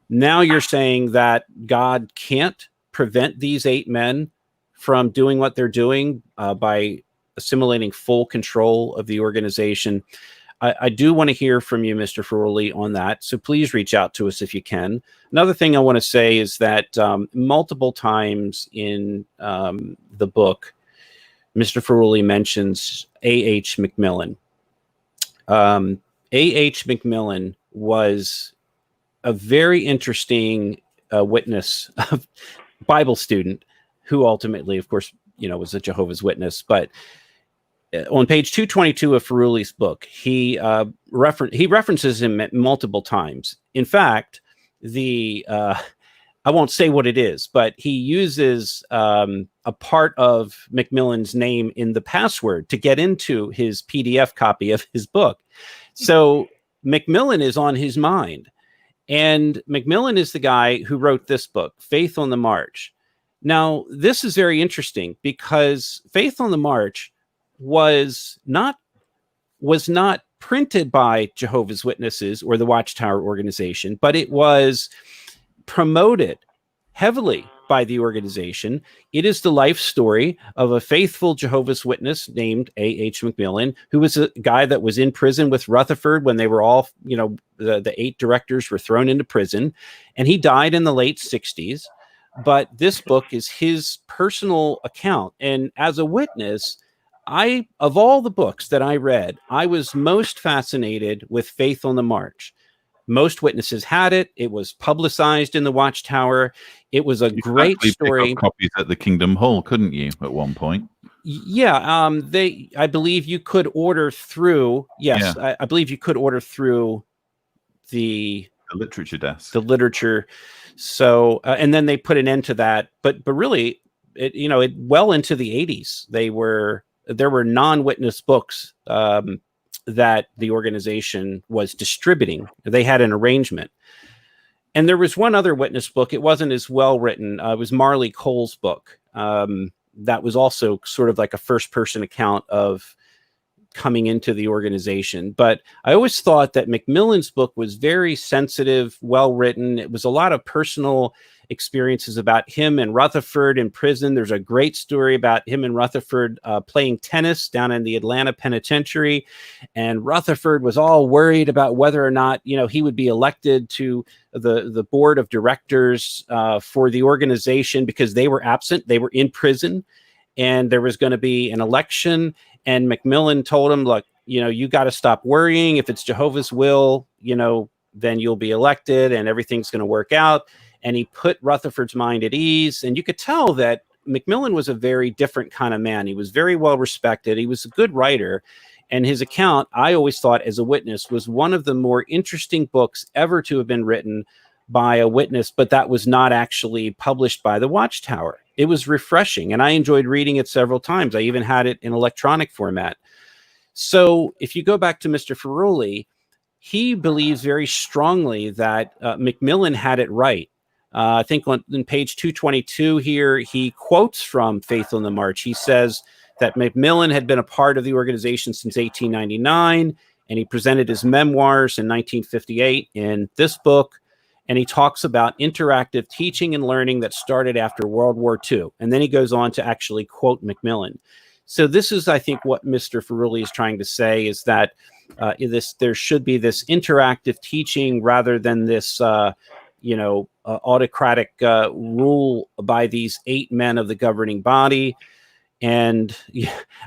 Now you're saying that God can't prevent these 8 men from doing what they're doing by assimilating full control of the organization. I do want to hear from you, Mr. Furuli, on that. So please reach out to us if you can. Another thing I want to say is that multiple times in the book, Mr. Furuli mentions A.H. Macmillan. A.H. Macmillan was a very interesting witness, Bible student, who ultimately, of course, was a Jehovah's Witness. But on page 222 of Furuli's book, he references him multiple times. In fact, I won't say what it is, but he uses a part of Macmillan's name in the password to get into his PDF copy of his book. So Macmillan is on his mind. And Macmillan is the guy who wrote this book, Faith on the March. Now, this is very interesting because Faith on the March was not printed by Jehovah's Witnesses or the Watchtower organization, but it was promoted heavily by the organization. It is the life story of a faithful Jehovah's Witness named A.H. Macmillan, who was a guy that was in prison with Rutherford when they were all, the 8 directors were thrown into prison, and he died in the late 60s. But this book is his personal account. And as a witness, of all the books that I read, I was most fascinated with Faith on the March. Most witnesses had it. It was publicized in the Watchtower. It was a great story. Pick up copies at the Kingdom Hall, couldn't you, at one point? Yeah, I believe you could order through. Yes, yeah. I believe you could order through the literature desk. The literature. So, and then they put an end to that. But really, it well into the 80s, there were non-witness books that the organization was distributing. They had an arrangement. And there was one other witness book. It wasn't as well written. It was Marley Cole's book. That was also sort of like a first-person account of coming into the organization. But I always thought that Macmillan's book was very sensitive, well-written. It was a lot of personal experiences about him and Rutherford in prison. There's a great story about him and Rutherford playing tennis down in the Atlanta penitentiary. And Rutherford was all worried about whether or not, he would be elected to the board of directors for the organization because they were absent. They were in prison and there was going to be an election. And Macmillan told him, look, you got to stop worrying. If it's Jehovah's will, then you'll be elected and everything's going to work out. And he put Rutherford's mind at ease. And you could tell that Macmillan was a very different kind of man. He was very well respected. He was a good writer. And his account, I always thought as a witness, was one of the more interesting books ever to have been written by a witness, but that was not actually published by the Watchtower. It was refreshing. And I enjoyed reading it several times. I even had it in electronic format. So if you go back to Mr. Furuli, he believes very strongly that Macmillan had it right. I think on page 222 here, he quotes from Faith on the March. He says that Macmillan had been a part of the organization since 1899, and he presented his memoirs in 1958 in this book. And he talks about interactive teaching and learning that started after World War II. And then he goes on to actually quote Macmillan. So this is, I think, what Mr. Furuli is trying to say is that there should be this interactive teaching rather than this autocratic rule by these 8 men of the governing body. And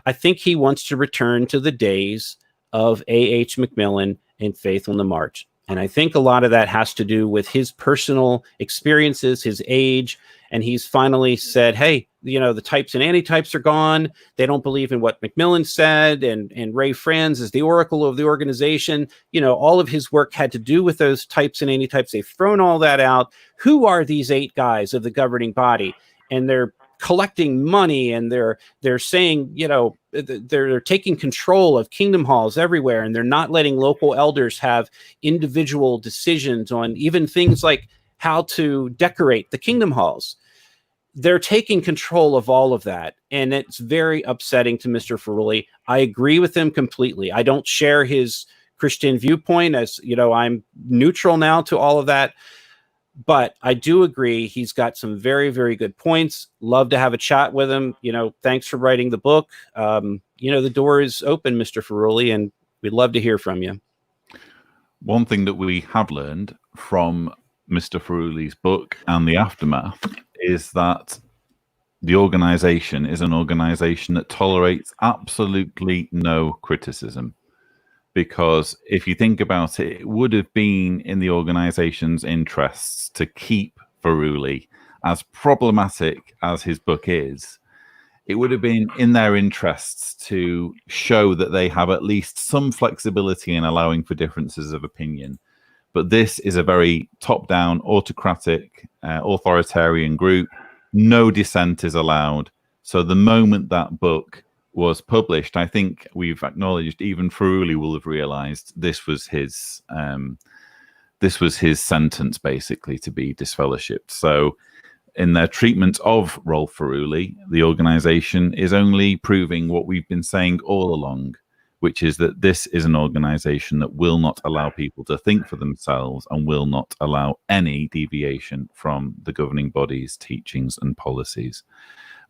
I think he wants to return to the days of A.H. Macmillan and Faith on the March. And I think a lot of that has to do with his personal experiences, his age. And he's finally said, hey, the types and antitypes are gone. They don't believe in what Macmillan said. And Ray Franz is the oracle of the organization. All of his work had to do with those types and antitypes. They've thrown all that out. Who are these 8 guys of the governing body? And they're collecting money and they're saying, they're taking control of kingdom halls everywhere. And they're not letting local elders have individual decisions on even things like how to decorate the kingdom halls. They're taking control of all of that. And it's very upsetting to Mr. Furuli. I agree with him completely. I don't share his Christian viewpoint, as I'm neutral now to all of that. But I do agree he's got some very, very good points. Love to have a chat with him. Thanks for writing the book. The door is open, Mr. Furuli, and we'd love to hear from you. One thing that we have learned from Mr. Furuli's book and the aftermath is that the organization is an organization that tolerates absolutely no criticism. Because if you think about it, it would have been in the organization's interests to keep Furuli, as problematic as his book is. It would have been in their interests to show that they have at least some flexibility in allowing for differences of opinion. But this is a very top-down, autocratic, authoritarian group. No dissent is allowed. So the moment that book was published, I think we've acknowledged even Furuli will have realized this was his sentence, basically, to be disfellowshipped. So in their treatment of Rolf Furuli, the organization is only proving what we've been saying all along, which is that this is an organization that will not allow people to think for themselves and will not allow any deviation from the governing body's teachings and policies.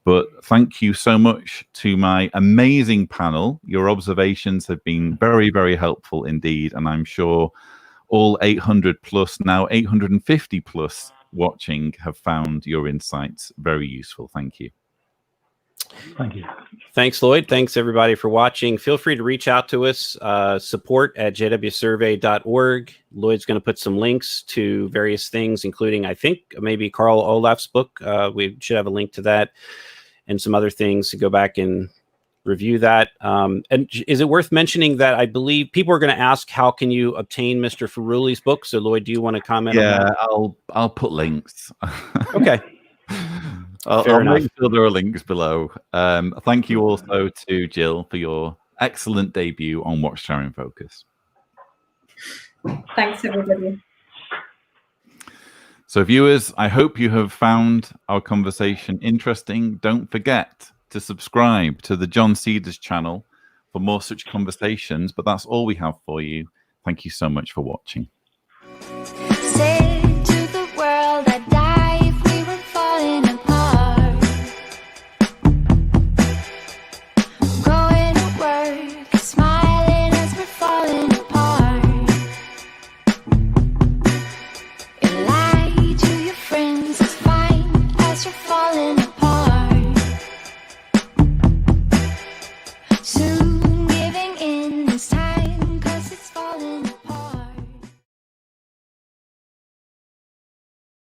But thank you so much to my amazing panel. Your observations have been very, very helpful indeed. And I'm sure all 800 plus, now 850 plus watching have found your insights very useful. Thank you. Thank you. Thanks, Lloyd. Thanks, everybody, for watching. Feel free to reach out to us, support@jwsurvey.org. Lloyd's going to put some links to various things, including, I think, maybe Carl Olaf's book. We should have a link to that and some other things to go back and review that. And is it worth mentioning that I believe people are going to ask, how can you obtain Mr. Furuli's book? So, Lloyd, do you want to comment on that? Yeah, I'll put links. Okay. I'll make sure there are links below. Thank you also to Jill for your excellent debut on Watchtower in Focus. Thanks, everybody. So viewers, I hope you have found our conversation interesting. Don't forget to subscribe to the John Cedars channel for more such conversations, but that's all we have for you. Thank you so much for watching. Say to the world I'd die if we were falling apart. Going to work, smiling as we're falling apart. And lie to your friends as fine as you're falling apart.